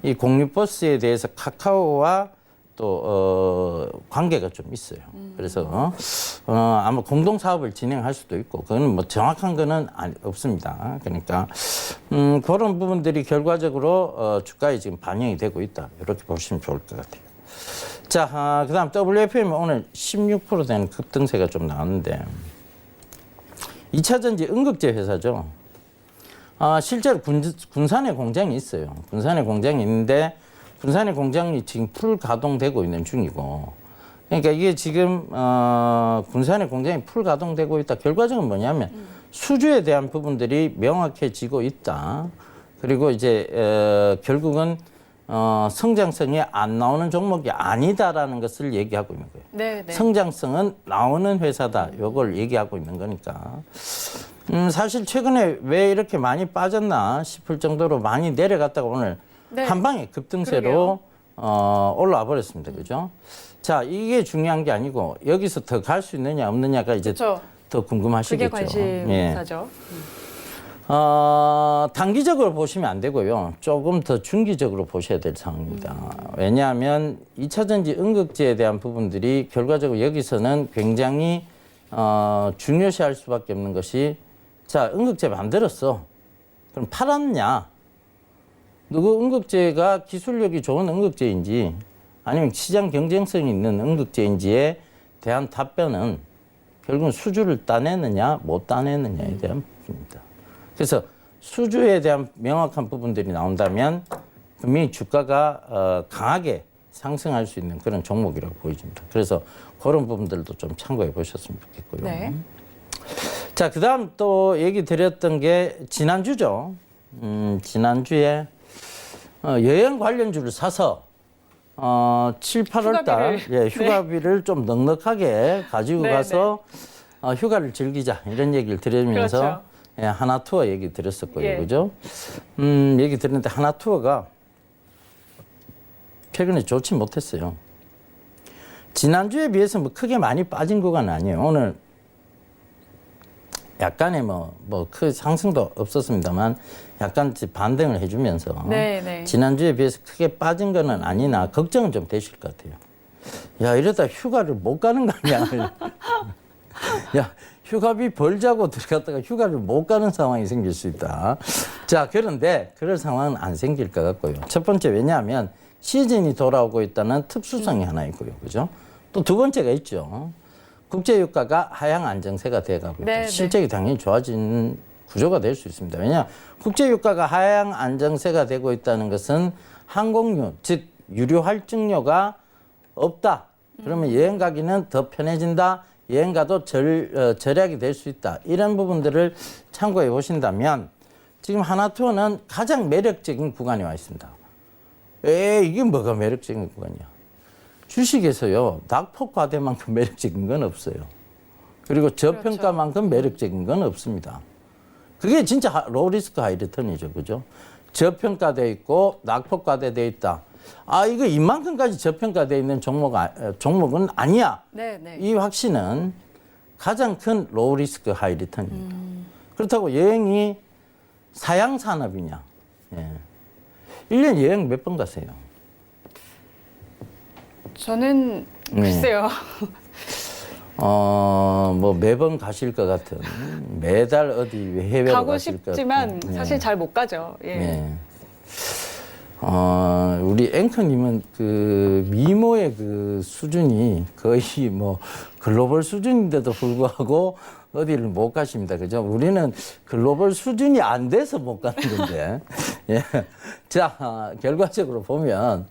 이 공유버스에 대해서 카카오와 또, 관계가 좀 있어요. 그래서, 아마 공동사업을 진행할 수도 있고, 그거는 뭐 정확한 거는 없습니다. 그러니까, 그런 부분들이 결과적으로 주가에 지금 반영이 되고 있다. 이렇게 보시면 좋을 것 같아요. 자, 그 다음 WFM이 오늘 16% 되는 급등세가 좀 나왔는데 2차 전지 음극재 회사죠. 실제로 군산에 공장이 있어요. 군산에 공장이 있는데 군산의 공장이 지금 풀 가동되고 있는 중이고 그러니까 이게 지금 군산의 공장이 풀 가동되고 있다. 결과적으로 뭐냐면 수주에 대한 부분들이 명확해지고 있다. 그리고 이제 결국은 성장성이 안 나오는 종목이 아니다라는 것을 얘기하고 있는 거예요. 네, 네. 성장성은 나오는 회사다. 이걸 얘기하고 있는 거니까. 사실 최근에 왜 이렇게 많이 빠졌나 싶을 정도로 많이 내려갔다가 오늘 네. 한 방에 급등세로 올라와 버렸습니다. 그죠? 자, 이게 중요한 게 아니고 여기서 더 갈 수 있느냐 없느냐가 이제 그렇죠. 더 궁금하시겠죠. 그게 관심사죠. 단기적으로 보시면 안 되고요. 조금 더 중기적으로 보셔야 될 상황입니다. 왜냐하면 2차 전지 음극재에 대한 부분들이 결과적으로 여기서는 굉장히 중요시할 수밖에 없는 것이 자, 음극재 만들었어. 그럼 팔았냐? 누구 음극재가 기술력이 좋은 음극재인지 아니면 시장 경쟁성이 있는 음극재인지에 대한 답변은 결국은 수주를 따내느냐 못 따내느냐에 대한 부분입니다. 그래서 수주에 대한 명확한 부분들이 나온다면 분명히 주가가 강하게 상승할 수 있는 그런 종목이라고 보여집니다. 그래서 그런 부분들도 좀 참고해 보셨으면 좋겠고요. 네. 자, 그 다음 또 얘기 드렸던 게 지난주죠. 지난주에 여행 관련주를 사서 7, 8월 달 휴가비를 좀 넉넉하게 가지고 가서 휴가를 즐기자 이런 얘기를 드리면서 그렇죠. 하나투어 얘기 드렸었고요. 예. 그죠? 얘기 드렸는데 하나투어가 최근에 좋지 못했어요. 지난주에 비해서 뭐 크게 많이 빠진 구간은 아니에요. 오늘 약간의 크 상승도 없었습니다만 약간 반등을 해주면서 네, 네. 지난주에 비해서 크게 빠진 거는 아니나 걱정은 좀 되실 것 같아요. 야, 이러다 휴가를 못 가는 거 아니야. 야, 휴가비 벌자고 들어갔다가 휴가를 못 가는 상황이 생길 수 있다. 자, 그런데 그럴 상황은 안 생길 것 같고요. 첫 번째, 왜냐하면 시즌이 돌아오고 있다는 특수성이 하나 있고요. 그죠? 또 두 번째가 있죠. 국제유가가 하향 안정세가 돼가고 네, 있죠. 네. 실적이 당연히 좋아지는 구조가 될 수 있습니다. 왜냐 국제유가가 하향 안정세가 되고 있다는 것은 항공료, 즉 유류 할증료가 없다. 그러면 여행 가기는 더 편해진다. 여행가도 절약이 될 수 있다. 이런 부분들을 참고해 보신다면 지금 하나투어는 가장 매력적인 구간에 와 있습니다. 이게 뭐가 매력적인 구간이야? 주식에서요, 낙폭 과대만큼 매력적인 건 없어요. 그리고 저평가만큼 매력적인 건 없습니다. 그게 진짜 로우리스크 하이리턴이죠. 그죠? 저평가되어 있고 낙폭 과대되어 있다. 이거 이만큼까지 저평가되어 있는 종목은 아니야. 네, 네. 이 확신은 가장 큰 로우리스크 하이리턴입니다. 그렇다고 여행이 사양산업이냐. 예. 1년 여행 몇 번 가세요? 저는 글쎄요. 뭐 매번 가실 것 같은 매달 어디 해외로 가고 가실 것 싶지만 같은. 사실 잘 못 가죠. 예. 네. 우리 앵커님은 그 미모의 그 수준이 거의 뭐 글로벌 수준인데도 불구하고 어디를 못 가십니다. 그죠? 우리는 글로벌 수준이 안 돼서 못 가는 건데. 예. 자, 결과적으로 보면,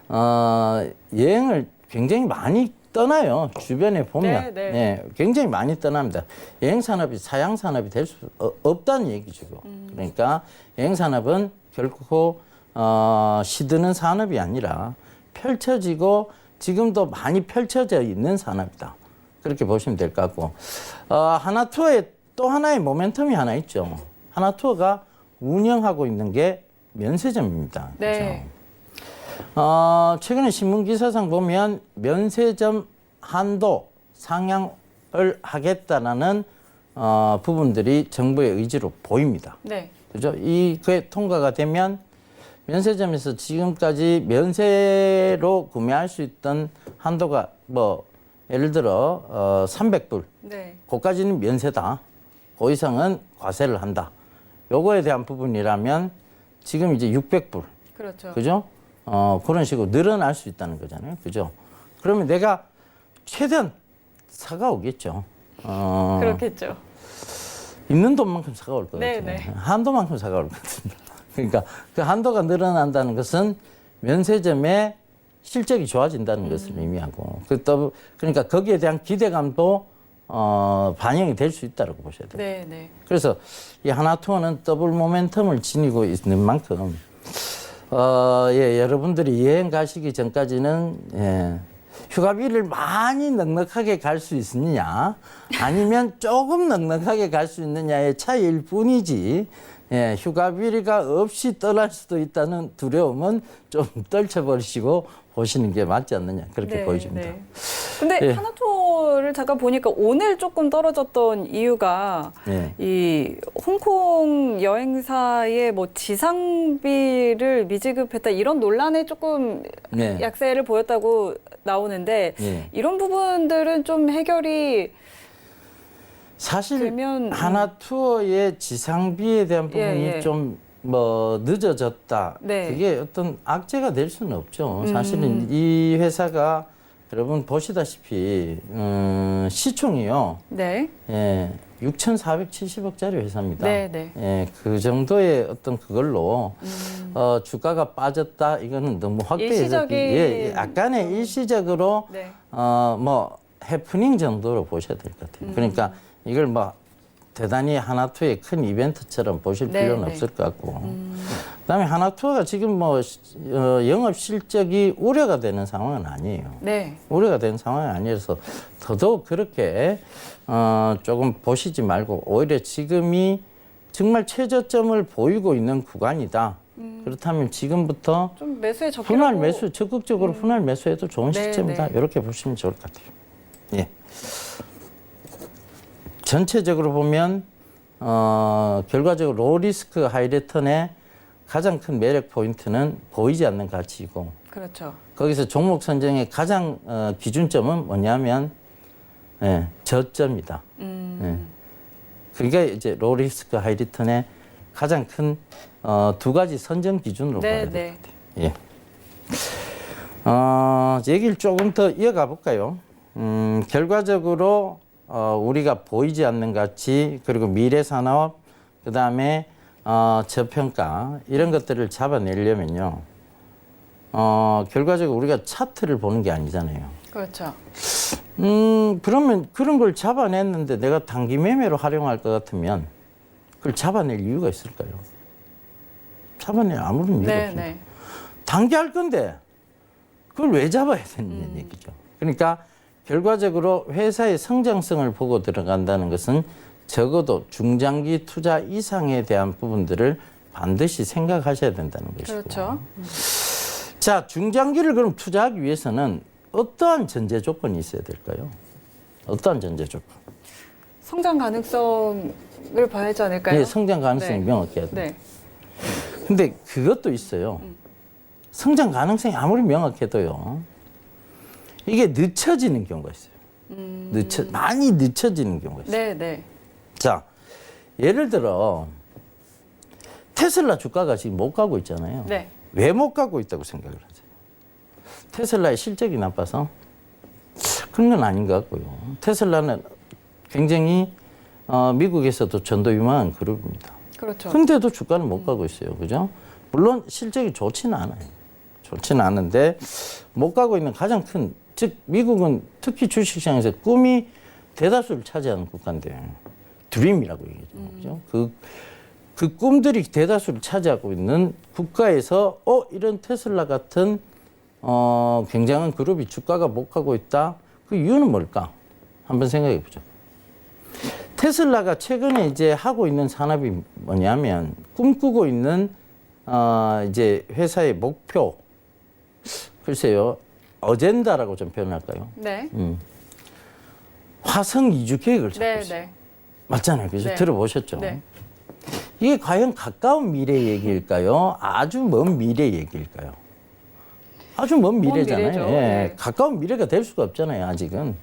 여행을 굉장히 많이 떠나요. 주변에 보면. 네, 네. 예, 굉장히 많이 떠납니다. 여행산업이 사양산업이 될 수 없다는 얘기죠. 그러니까 여행산업은 결코 시드는 산업이 아니라 펼쳐지고 지금도 많이 펼쳐져 있는 산업이다. 그렇게 보시면 될 것 같고 하나투어에 또 하나의 모멘텀이 하나 있죠. 하나투어가 운영하고 있는 게 면세점입니다. 네. 그렇죠? 최근에 신문기사상 보면 면세점 한도 상향을 하겠다라는 부분들이 정부의 의지로 보입니다. 네. 그죠? 이게 통과가 되면 면세점에서 지금까지 면세로 구매할 수 있던 한도가 뭐 예를 들어 300불, 네. 그까지는 면세다. 그 이상은 과세를 한다. 요거에 대한 부분이라면 지금 이제 600불, 그렇죠. 그죠? 그런 식으로 늘어날 수 있다는 거잖아요. 그죠? 그러면 내가 최대한 사가오겠죠. 그렇겠죠. 있는 돈만큼 사가올 것 네, 같아요. 네. 한도만큼 사가올 것 같습니다. 그러니까 그 한도가 늘어난다는 것은 면세점의 실적이 좋아진다는 것을 의미하고 그러니까 거기에 대한 기대감도 반영이 될 수 있다고 보셔야 돼요. 네, 네. 그래서 이 하나투어는 더블 모멘텀을 지니고 있는 만큼 여러분들이 여행 가시기 전까지는 휴가비를 많이 넉넉하게 갈 수 있느냐 아니면 조금 넉넉하게 갈 수 있느냐의 차이일 뿐이지 휴가비가 없이 떠날 수도 있다는 두려움은 좀 떨쳐버리시고 보시는 게 맞지 않느냐 그렇게 네, 보여집니다. 네. 근데 예. 하나투어를 잠깐 보니까 오늘 조금 떨어졌던 이유가 예. 이 홍콩 여행사의 뭐 지상비를 미지급했다 이런 논란에 조금 네. 약세를 보였다고 나오는데 예. 이런 부분들은 좀 해결이 사실 되면 하나투어의 지상비에 대한 부분이 예, 예. 좀 뭐 늦어졌다. 네. 그게 어떤 악재가 될 수는 없죠. 사실은 이 회사가 여러분 보시다시피 시총이요. 네. 6,470억짜리 회사입니다. 네, 네. 그 정도의 어떤 그걸로 주가가 빠졌다. 이거는 너무 확대해서 일시적인 약간의 일시적으로 네. 뭐 해프닝 정도로 보셔야 될 것 같아요. 그러니까 이걸 뭐 대단히 하나투어의 큰 이벤트처럼 보실 네, 필요는 네. 없을 것 같고. 그다음에 하나투어가 지금 뭐 영업 실적이 우려가 되는 상황은 아니에요. 네. 우려가 되는 상황이 아니라서 더더욱 그렇게 조금 보시지 말고 오히려 지금이 정말 최저점을 보이고 있는 구간이다. 그렇다면 지금부터 좀 매수에 분할 접근하고 매수 적극적으로 분할 매수해도 좋은 네, 시점이다. 네. 이렇게 보시면 좋을 것 같아요. 예. 전체적으로 보면 결과적으로 로우리스크 하이리턴의 가장 큰 매력 포인트는 보이지 않는 가치이고 그렇죠. 거기서 종목 선정의 가장 기준점은 뭐냐면 저점이다. 그러니까 이제 로우리스크 하이리턴의 가장 큰 두 가지 선정 기준으로 네, 봐야 될 것 네. 같아요. 예. 얘기를 조금 더 이어가 볼까요? 결과적으로 우리가 보이지 않는 가치 그리고 미래 산업 그다음에 저평가 이런 것들을 잡아내려면요. 결과적으로 우리가 차트를 보는 게 아니잖아요. 그렇죠. 그러면 그런 걸 잡아냈는데 내가 단기 매매로 활용할 것 같으면 그걸 잡아낼 이유가 있을까요? 잡아낼 아무런 이유가 없습니다. 네. 단기 할 건데 그걸 왜 잡아야 되는 얘기죠. 그러니까 결과적으로 회사의 성장성을 보고 들어간다는 것은 적어도 중장기 투자 이상에 대한 부분들을 반드시 생각하셔야 된다는 것이고. 그렇죠. 자, 중장기를 그럼 투자하기 위해서는 어떠한 전제 조건이 있어야 될까요? 어떠한 전제 조건? 성장 가능성을 봐야 하지 않을까요? 네, 성장 가능성이 네. 명확해야 돼요. 네. 근데 그것도 있어요. 성장 가능성이 아무리 명확해도요. 이게 늦춰지는 경우가 있어요. 많이 늦춰지는 경우가 있어요. 네. 자, 예를 들어 테슬라 주가가 지금 못 가고 있잖아요. 네. 왜 못 가고 있다고 생각을 하세요? 테슬라의 실적이 나빠서? 그런 건 아닌 것 같고요. 테슬라는 굉장히 미국에서도 전도 유망한 그룹입니다. 그렇죠. 근데도 주가는 못 가고 있어요. 그죠? 물론 실적이 좋지는 않아요. 좋지는 않은데 못 가고 있는 가장 큰, 즉 미국은 특히 주식시장에서 꿈이 대다수를 차지하는 국가인데 드림이라고 얘기하죠. 그죠? 그 꿈들이 대다수를 차지하고 있는 국가에서 이런 테슬라 같은 굉장한 그룹이 주가가 못 가고 있다. 그 이유는 뭘까? 한번 생각해 보죠. 테슬라가 최근에 이제 하고 있는 산업이 뭐냐면 꿈꾸고 있는 이제 회사의 목표 글쎄요 어젠다라고 좀 표현할까요? 네. 화성 이주 계획을 잡고 네, 있어요. 네. 맞잖아요, 그죠? 네. 들어보셨죠? 네. 이게 과연 가까운 미래 얘기일까요? 아주 먼 미래 얘기일까요? 아주 먼 미래잖아요. 미래죠. 예. 네. 가까운 미래가 될 수가 없잖아요, 아직은.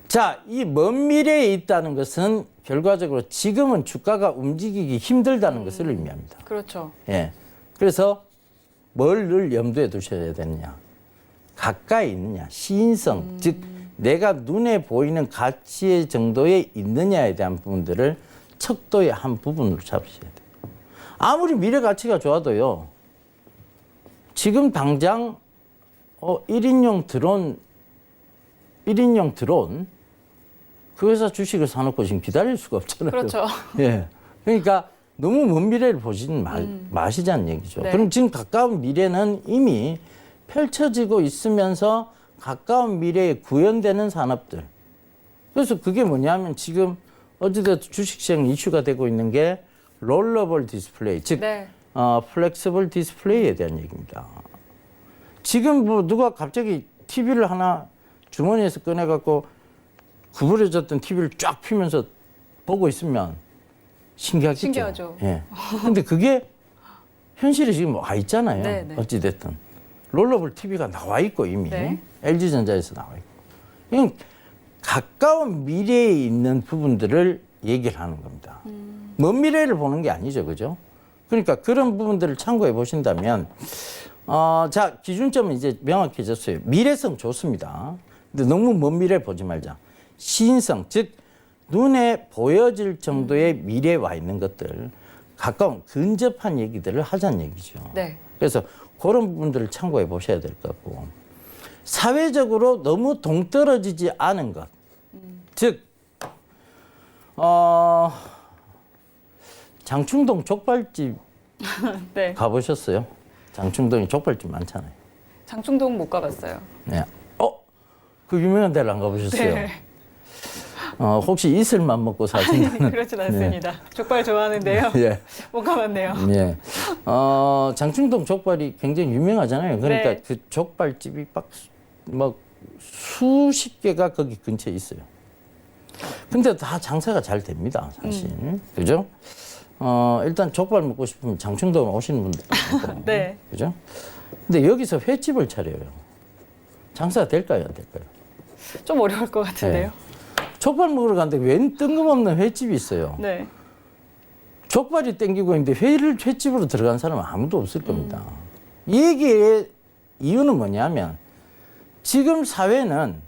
자, 이 먼 미래에 있다는 것은 결과적으로 지금은 주가가 움직이기 힘들다는 것을 의미합니다. 그렇죠. 예. 그래서 뭘 늘 염두에 두셔야 되느냐. 가까이 있느냐. 시인성. 즉, 내가 눈에 보이는 가치의 정도에 있느냐에 대한 부분들을 척도의 한 부분으로 잡으셔야 돼요. 아무리 미래 가치가 좋아도요. 지금 당장 1인용 드론 그 회사 주식을 사놓고 지금 기다릴 수가 없잖아요. 그렇죠. 예. 그러니까 너무 먼 미래를 보지는 마시자는 얘기죠. 네. 그럼 지금 가까운 미래는 이미 펼쳐지고 있으면서 가까운 미래에 구현되는 산업들. 그래서 그게 뭐냐면 지금 어찌됐든 주식시장 이슈가 되고 있는 게 롤러블 디스플레이, 즉 네. 플렉서블 디스플레이에 대한 얘기입니다. 지금 뭐 누가 갑자기 TV를 하나 주머니에서 꺼내갖고 구부려졌던 TV를 쫙 피면서 보고 있으면 신기하겠죠. 신기하죠. 예. 근데 그게 현실에 지금 와 있잖아요. 네, 네. 어찌됐든. 롤러블 TV가 나와 있고 이미 네. LG전자에서 나와 있고. 이건 가까운 미래에 있는 부분들을 얘기를 하는 겁니다. 먼 미래를 보는 게 아니죠. 그죠? 그러니까 그런 부분들을 참고해 보신다면 자, 기준점은 이제 명확해졌어요. 미래성 좋습니다. 근데 너무 먼 미래 보지 말자. 시인성, 즉 눈에 보여질 정도의 미래에 와 있는 것들, 가까운 근접한 얘기들을 하자는 얘기죠. 네. 그래서 그런 부분들을 참고해 보셔야 될 것 같고, 사회적으로 너무 동떨어지지 않은 것, 즉 장충동 족발집 네. 가보셨어요? 장충동에 족발집 많잖아요. 장충동 못 가봤어요. 네. 그 유명한 데를 안 가보셨어요? 네. 혹시 이슬만 먹고 사신다는? 그렇진 않습니다. 족발 좋아하는데요. 예. 못 가봤네요. 예. 장충동 족발이 굉장히 유명하잖아요. 그러니까 네. 그 족발집이 막 수십 개가 거기 근처에 있어요. 근데 다 장사가 잘 됩니다, 사실. 그죠? 일단 족발 먹고 싶으면 장충동 오시는 분들 많고. 네. 그죠? 근데 여기서 횟집을 차려요. 장사가 될까요, 안 될까요? 좀 어려울 것 같은데요. 족발 먹으러 가는데 웬 뜬금없는 횟집이 있어요. 네. 족발이 땡기고 있는데 횟집으로 들어간 사람은 아무도 없을 겁니다. 이 얘기의 이유는 뭐냐면 지금 사회는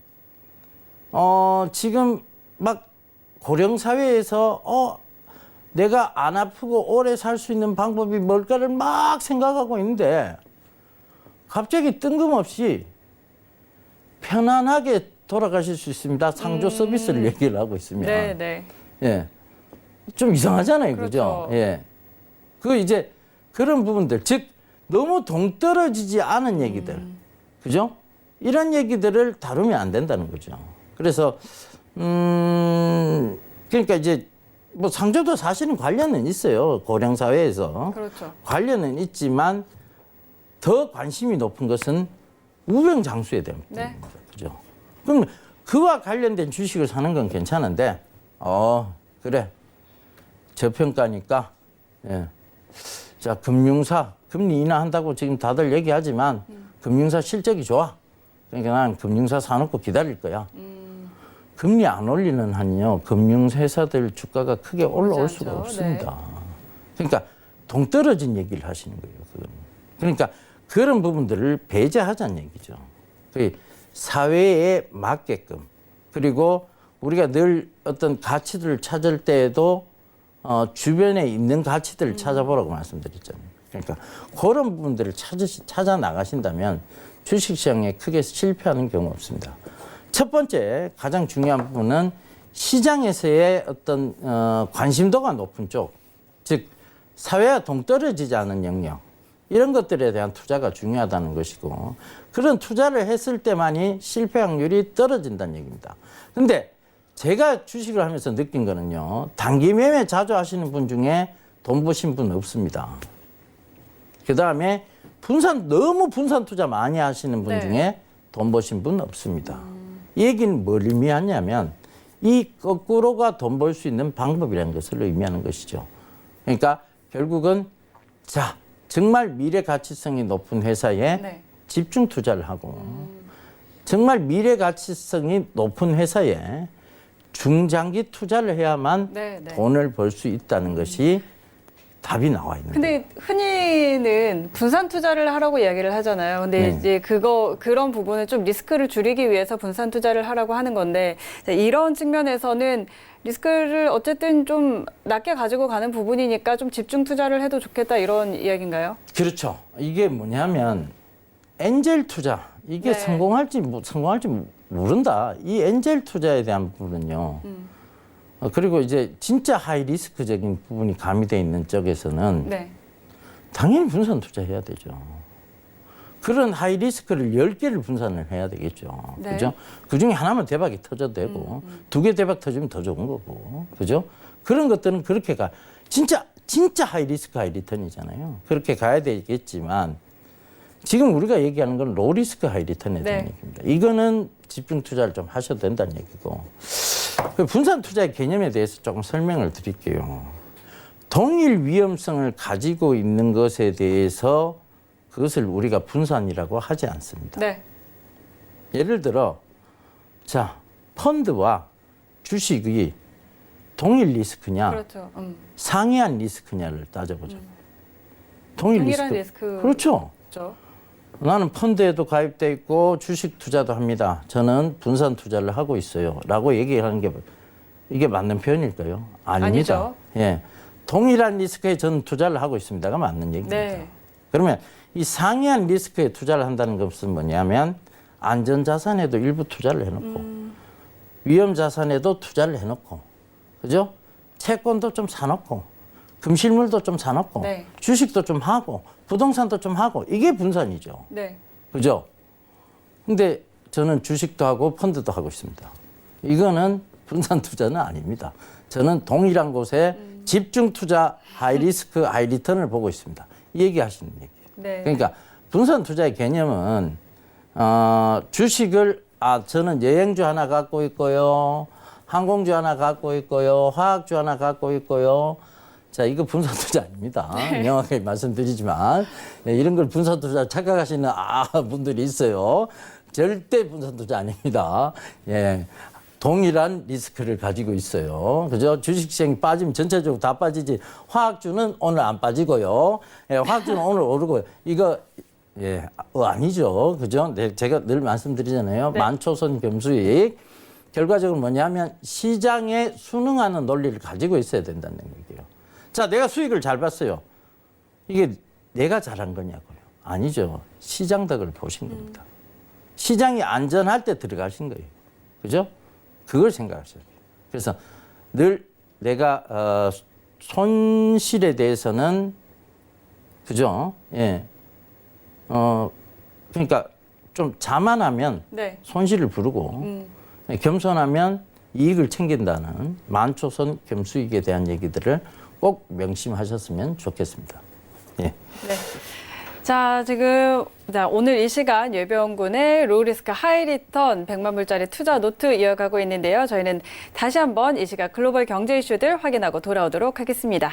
지금 막 고령 사회에서 내가 안 아프고 오래 살 수 있는 방법이 뭘까를 막 생각하고 있는데 갑자기 뜬금없이 편안하게 돌아가실 수 있습니다. 상조 서비스를 얘기를 하고 있으면. 네, 네. 예. 좀 이상하잖아요. 그죠? 그렇죠. 예. 이제 그런 부분들, 즉, 너무 동떨어지지 않은 얘기들. 그죠? 이런 얘기들을 다루면 안 된다는 거죠. 그래서, 그러니까 이제 뭐 상조도 사실은 관련은 있어요. 고령사회에서. 그렇죠. 관련은 있지만 더 관심이 높은 것은 우병장수에 대한 네. 부분입니다. 그죠? 그럼 그와 관련된 주식을 사는 건 괜찮은데, 그래. 저평가니까, 예. 자, 금융사, 금리 인하한다고 지금 다들 얘기하지만, 금융사 실적이 좋아. 그러니까 난 금융사 사놓고 기다릴 거야. 금리 안 올리는 한요, 금융회사들 주가가 크게 올라올 그렇지 수가 않죠. 없습니다. 그러니까 동떨어진 얘기를 하시는 거예요. 그건. 그러니까 그런 부분들을 배제하자는 얘기죠. 사회에 맞게끔, 그리고 우리가 늘 어떤 가치들을 찾을 때에도 주변에 있는 가치들을 찾아보라고 말씀드렸잖아요. 그러니까 그런 부분들을 찾아 나가신다면 주식시장에 크게 실패하는 경우 없습니다. 첫 번째 가장 중요한 부분은 시장에서의 어떤 관심도가 높은 쪽, 즉 사회와 동떨어지지 않은 영역, 이런 것들에 대한 투자가 중요하다는 것이고, 그런 투자를 했을 때만이 실패 확률이 떨어진다는 얘기입니다. 근데 제가 주식을 하면서 느낀 거는요, 단기 매매 자주 하시는 분 중에 돈 버신 분 없습니다. 그 다음에 너무 분산 투자 많이 하시는 분 네. 중에 돈 버신 분 없습니다. 이 얘기는 뭘 의미하냐면, 이 거꾸로가 돈 벌 수 있는 방법이라는 것을 의미하는 것이죠. 그러니까 결국은 정말 미래 가치성이 높은 회사에 네. 집중 투자를 하고, 정말 미래 가치성이 높은 회사에 중장기 투자를 해야만 네, 네. 돈을 벌 수 있다는 것이 답이 나와 있는 거예요. 근데 흔히는 분산 투자를 하라고 이야기를 하잖아요. 근데 네. 이제 그런 부분은 좀 리스크를 줄이기 위해서 분산 투자를 하라고 하는 건데, 이런 측면에서는 리스크를 어쨌든 좀 낮게 가지고 가는 부분이니까 좀 집중 투자를 해도 좋겠다, 이런 이야기인가요? 그렇죠. 이게 뭐냐면 엔젤 투자, 이게 네. 성공할지 모른다. 이 엔젤 투자에 대한 부분은요. 그리고 이제 진짜 하이 리스크적인 부분이 가미되어 있는 쪽에서는 네. 당연히 분산 투자해야 되죠. 그런 하이 리스크를 10개를 분산을 해야 되겠죠. 네. 그죠? 그 중에 하나만 대박이 터져도 되고, 2개 대박 터지면 더 좋은 거고. 그죠? 그런 것들은 그렇게 진짜 하이 리스크 하이 리턴이잖아요. 그렇게 가야 되겠지만, 지금 우리가 얘기하는 건 로우 리스크 하이 리턴에 대한 네. 얘기입니다. 이거는 집중 투자를 좀 하셔도 된다는 얘기고. 그 분산 투자의 개념에 대해서 조금 설명을 드릴게요. 동일 위험성을 가지고 있는 것에 대해서 그것을 우리가 분산이라고 하지 않습니다. 네. 예를 들어, 펀드와 주식이 동일 리스크냐, 그렇죠. 상이한 리스크냐를 따져보죠. 동일 동일한 리스크. 리스크. 그렇죠. 그렇죠. 나는 펀드에도 가입돼 있고 주식 투자도 합니다. 저는 분산 투자를 하고 있어요. 라고 얘기하는 게 이게 맞는 표현일까요? 아닙니다. 아니죠. 예. 동일한 리스크에 저는 투자를 하고 있습니다가 맞는 얘기입니다. 네. 그러면 이 상이한 리스크에 투자를 한다는 것은 뭐냐면 안전자산에도 일부 투자를 해놓고 위험자산에도 투자를 해놓고, 그죠? 채권도 좀 사놓고 금실물도 좀 사놓고 네. 주식도 좀 하고 부동산도 좀 하고, 이게 분산이죠. 네. 그죠? 근데 저는 주식도 하고 펀드도 하고 있습니다. 이거는 분산 투자는 아닙니다. 저는 동일한 곳에 집중 투자, 하이 리스크, 하이 리턴을 보고 있습니다. 이 얘기 하시는 얘기예요. 네. 그러니까 분산 투자의 개념은 주식을 저는 여행주 하나 갖고 있고요. 항공주 하나 갖고 있고요. 화학주 하나 갖고 있고요. 자, 이거 분산 투자 아닙니다. 명확하게 말씀드리지만, 이런 걸 분산 투자 착각하시는 분들이 있어요. 절대 분산 투자 아닙니다. 예. 동일한 리스크를 가지고 있어요. 그죠? 주식시장이 빠지면 전체적으로 다 빠지지, 화학주는 오늘 안 빠지고요. 예, 화학주는 오늘 오르고요. 이거, 아니죠. 그죠? 네, 제가 늘 말씀드리잖아요. 네. 만초선 겸수익. 결과적으로 뭐냐면 시장에 순응하는 논리를 가지고 있어야 된다는 얘기예요. 자, 내가 수익을 잘 봤어요. 이게 내가 잘한 거냐고요? 아니죠. 시장 덕을 보신 겁니다. 시장이 안전할 때 들어가신 거예요. 그죠? 그걸 생각하셔야 돼요. 그래서 늘 내가 손실에 대해서는 그죠? 예. 그러니까 좀 자만하면 네. 손실을 부르고 겸손하면 이익을 챙긴다는 만초선 겸수익에 대한 얘기들을 꼭 명심하셨으면 좋겠습니다. 예. 네. 자, 지금 오늘 이 시간 예비연군의 로우리스크 하이리턴 100만 불짜리 투자 노트 이어가고 있는데요. 저희는 다시 한번 이 시각 글로벌 경제 이슈들 확인하고 돌아오도록 하겠습니다.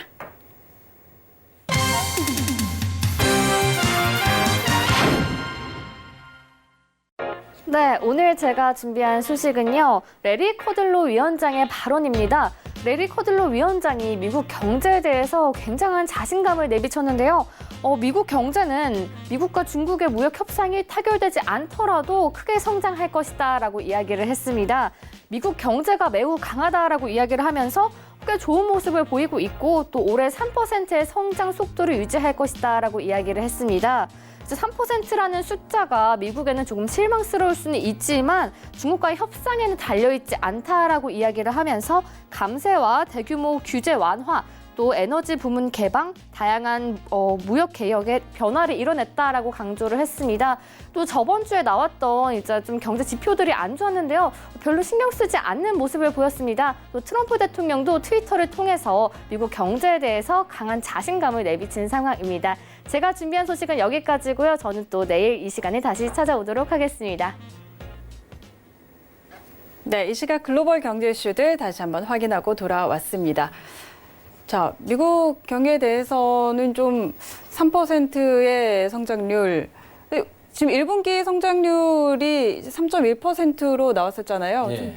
네, 오늘 제가 준비한 소식은요. 레리 커들로 위원장의 발언입니다. 레리 커들로 위원장이 미국 경제에 대해서 굉장한 자신감을 내비쳤는데요. 미국 경제는 미국과 중국의 무역 협상이 타결되지 않더라도 크게 성장할 것이다라고 이야기를 했습니다. 미국 경제가 매우 강하다라고 이야기를 하면서 꽤 좋은 모습을 보이고 있고 또 올해 3%의 성장 속도를 유지할 것이다라고 이야기를 했습니다. 3%라는 숫자가 미국에는 조금 실망스러울 수는 있지만 중국과의 협상에는 달려있지 않다라고 이야기를 하면서 감세와 대규모 규제 완화, 또 에너지 부문 개방, 다양한 무역 개혁에 변화를 이뤄냈다라고 강조를 했습니다. 또 저번 주에 나왔던 이제 좀 경제 지표들이 안 좋았는데요. 별로 신경 쓰지 않는 모습을 보였습니다. 또 트럼프 대통령도 트위터를 통해서 미국 경제에 대해서 강한 자신감을 내비친 상황입니다. 제가 준비한 소식은 여기까지고요. 저는 또 내일 이 시간에 다시 찾아오도록 하겠습니다. 네, 이 시각 글로벌 경제 이슈들 다시 한번 확인하고 돌아왔습니다. 자, 미국 경제에 대해서는 좀 3%의 성장률, 지금 1분기 성장률이 3.1%로 나왔었잖아요. 예. 좀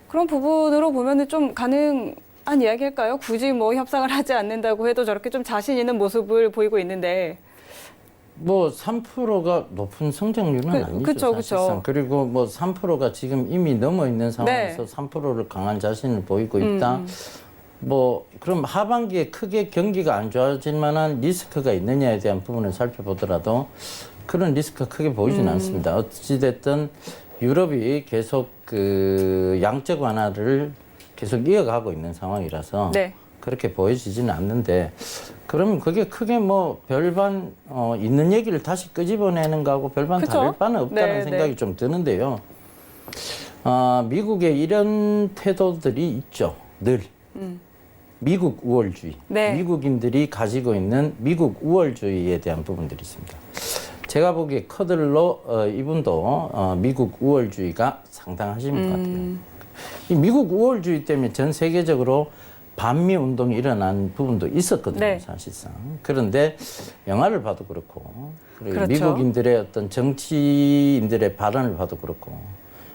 그런 부분으로 보면은 좀 가능한 이야기일까요? 굳이 뭐 협상을 하지 않는다고 해도 저렇게 좀 자신 있는 모습을 보이고 있는데. 뭐 3%가 높은 성장률은 아니죠. 그쵸. 사실상. 그리고 뭐 3%가 지금 이미 넘어 있는 상황에서 3%를 강한 자신을 보이고 있다. 뭐 그럼 하반기에 크게 경기가 안 좋아질 만한 리스크가 있느냐에 대한 부분을 살펴보더라도 그런 리스크가 크게 보이지는 않습니다. 어찌됐든 유럽이 계속 그 양적 완화를 계속 이어가고 있는 상황이라서 네. 그렇게 보여지지는 않는데 그러면 그게 크게 뭐 별반 있는 얘기를 다시 끄집어내는 거하고 별반 그쵸? 다를 바는 없다는 네, 생각이 네. 좀 드는데요. 미국에 이런 태도들이 있죠. 늘. 미국 우월주의. 네. 미국인들이 가지고 있는 미국 우월주의에 대한 부분들이 있습니다. 제가 보기에 커들로 이분도 미국 우월주의가 상당하신 것 같아요. 이 미국 우월주의 때문에 전 세계적으로 반미 운동이 일어난 부분도 있었거든요, 네. 사실상. 그런데 영화를 봐도 그렇고, 그리고 그렇죠. 미국인들의 어떤 정치인들의 발언을 봐도 그렇고,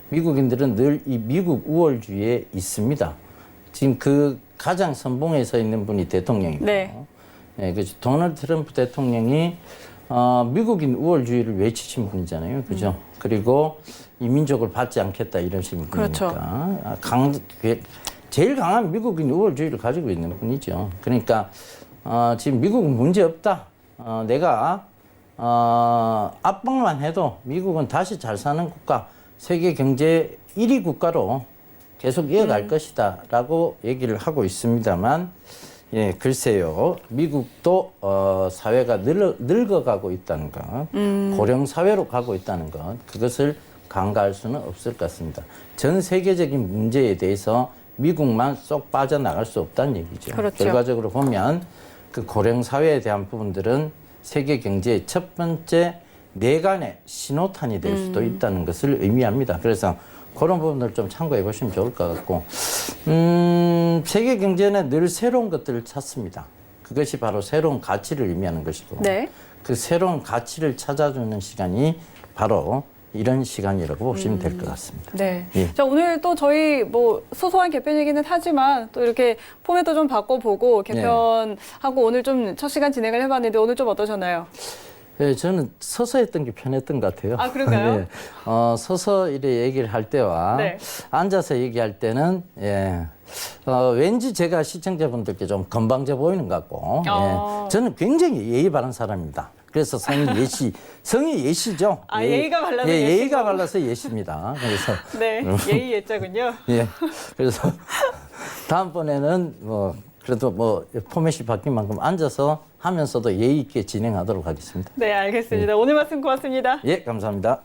미국인들은 늘 이 미국 우월주의에 있습니다. 지금 그 가장 선봉에 서 있는 분이 대통령이고, 네. 네, 그렇죠. 도널드 트럼프 대통령이 미국인 우월주의를 외치신 분이잖아요, 그죠? 그리고 이민족을 받지 않겠다 이러신 분이니까 그렇죠. 제일 강한 미국인 우월주의를 가지고 있는 분이죠. 그러니까 지금 미국은 문제 없다. 내가 압박만 해도 미국은 다시 잘 사는 국가, 세계 경제 1위 국가로 계속 이어갈 것이다라고 얘기를 하고 있습니다만, 예, 글쎄요, 미국도 사회가 늙어가고 있다는 것, 고령 사회로 가고 있다는 것, 그것을 간과할 수는 없을 것 같습니다. 전 세계적인 문제에 대해서 미국만 쏙 빠져나갈 수 없다는 얘기죠. 그렇죠. 결과적으로 보면 그 고령 사회에 대한 부분들은 세계 경제의 첫 번째 내관의 신호탄이 될 수도 있다는 것을 의미합니다. 그래서 그런 부분들 좀 참고해 보시면 좋을 것 같고, 세계 경제는 늘 새로운 것들을 찾습니다. 그것이 바로 새로운 가치를 의미하는 것이고, 네. 그 새로운 가치를 찾아주는 시간이 바로 이런 시간이라고 보시면 될 것 같습니다. 네. 예. 자, 오늘 또 저희 뭐 소소한 개편이기는 하지만 또 이렇게 포맷도 좀 바꿔보고 개편하고 오늘 좀 첫 시간 진행을 해봤는데 오늘 좀 어떠셨나요? 예, 저는 서서 했던 게 편했던 것 같아요. 아, 그런가요? 예, 서서 이래 얘기를 할 때와 네. 앉아서 얘기할 때는 왠지 제가 시청자분들께 좀 건방져 보이는 것 같고 예, 저는 굉장히 예의 바른 사람입니다. 그래서 성이 예시죠. 아, 예의가 발라서 예의가 예시고. 발라서 예시입니다. 그래서 네, 예의 예자군요. 예, 그래서 다음번에는 그래도 포맷이 바뀐 만큼 앉아서 하면서도 예의 있게 진행하도록 하겠습니다. 네, 알겠습니다. 오늘 말씀 고맙습니다. 예, 감사합니다.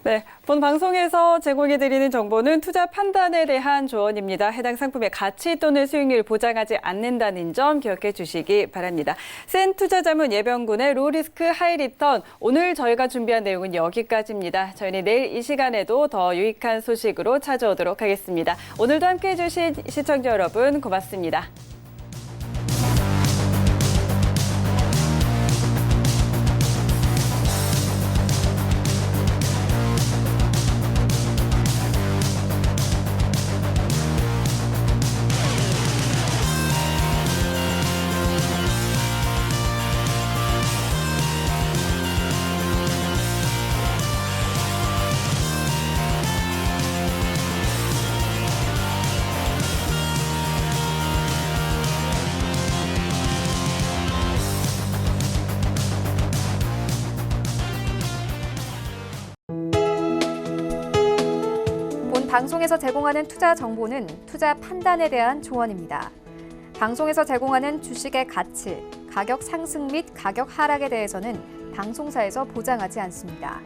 네, 본 방송에서 제공해드리는 정보는 투자 판단에 대한 조언입니다. 해당 상품의 가치 또는 수익률을 보장하지 않는다는 점 기억해 주시기 바랍니다. 센 투자자문 예병군의 로리스크 하이리턴, 오늘 저희가 준비한 내용은 여기까지입니다. 저희는 내일 이 시간에도 더 유익한 소식으로 찾아오도록 하겠습니다. 오늘도 함께해 주신 시청자 여러분 고맙습니다. 본 방송에서 제공하는 투자 정보는 투자 판단에 대한 조언입니다. 방송에서 제공하는 주식의 가치, 가격 상승 및 가격 하락에 대해서는 방송사에서 보장하지 않습니다.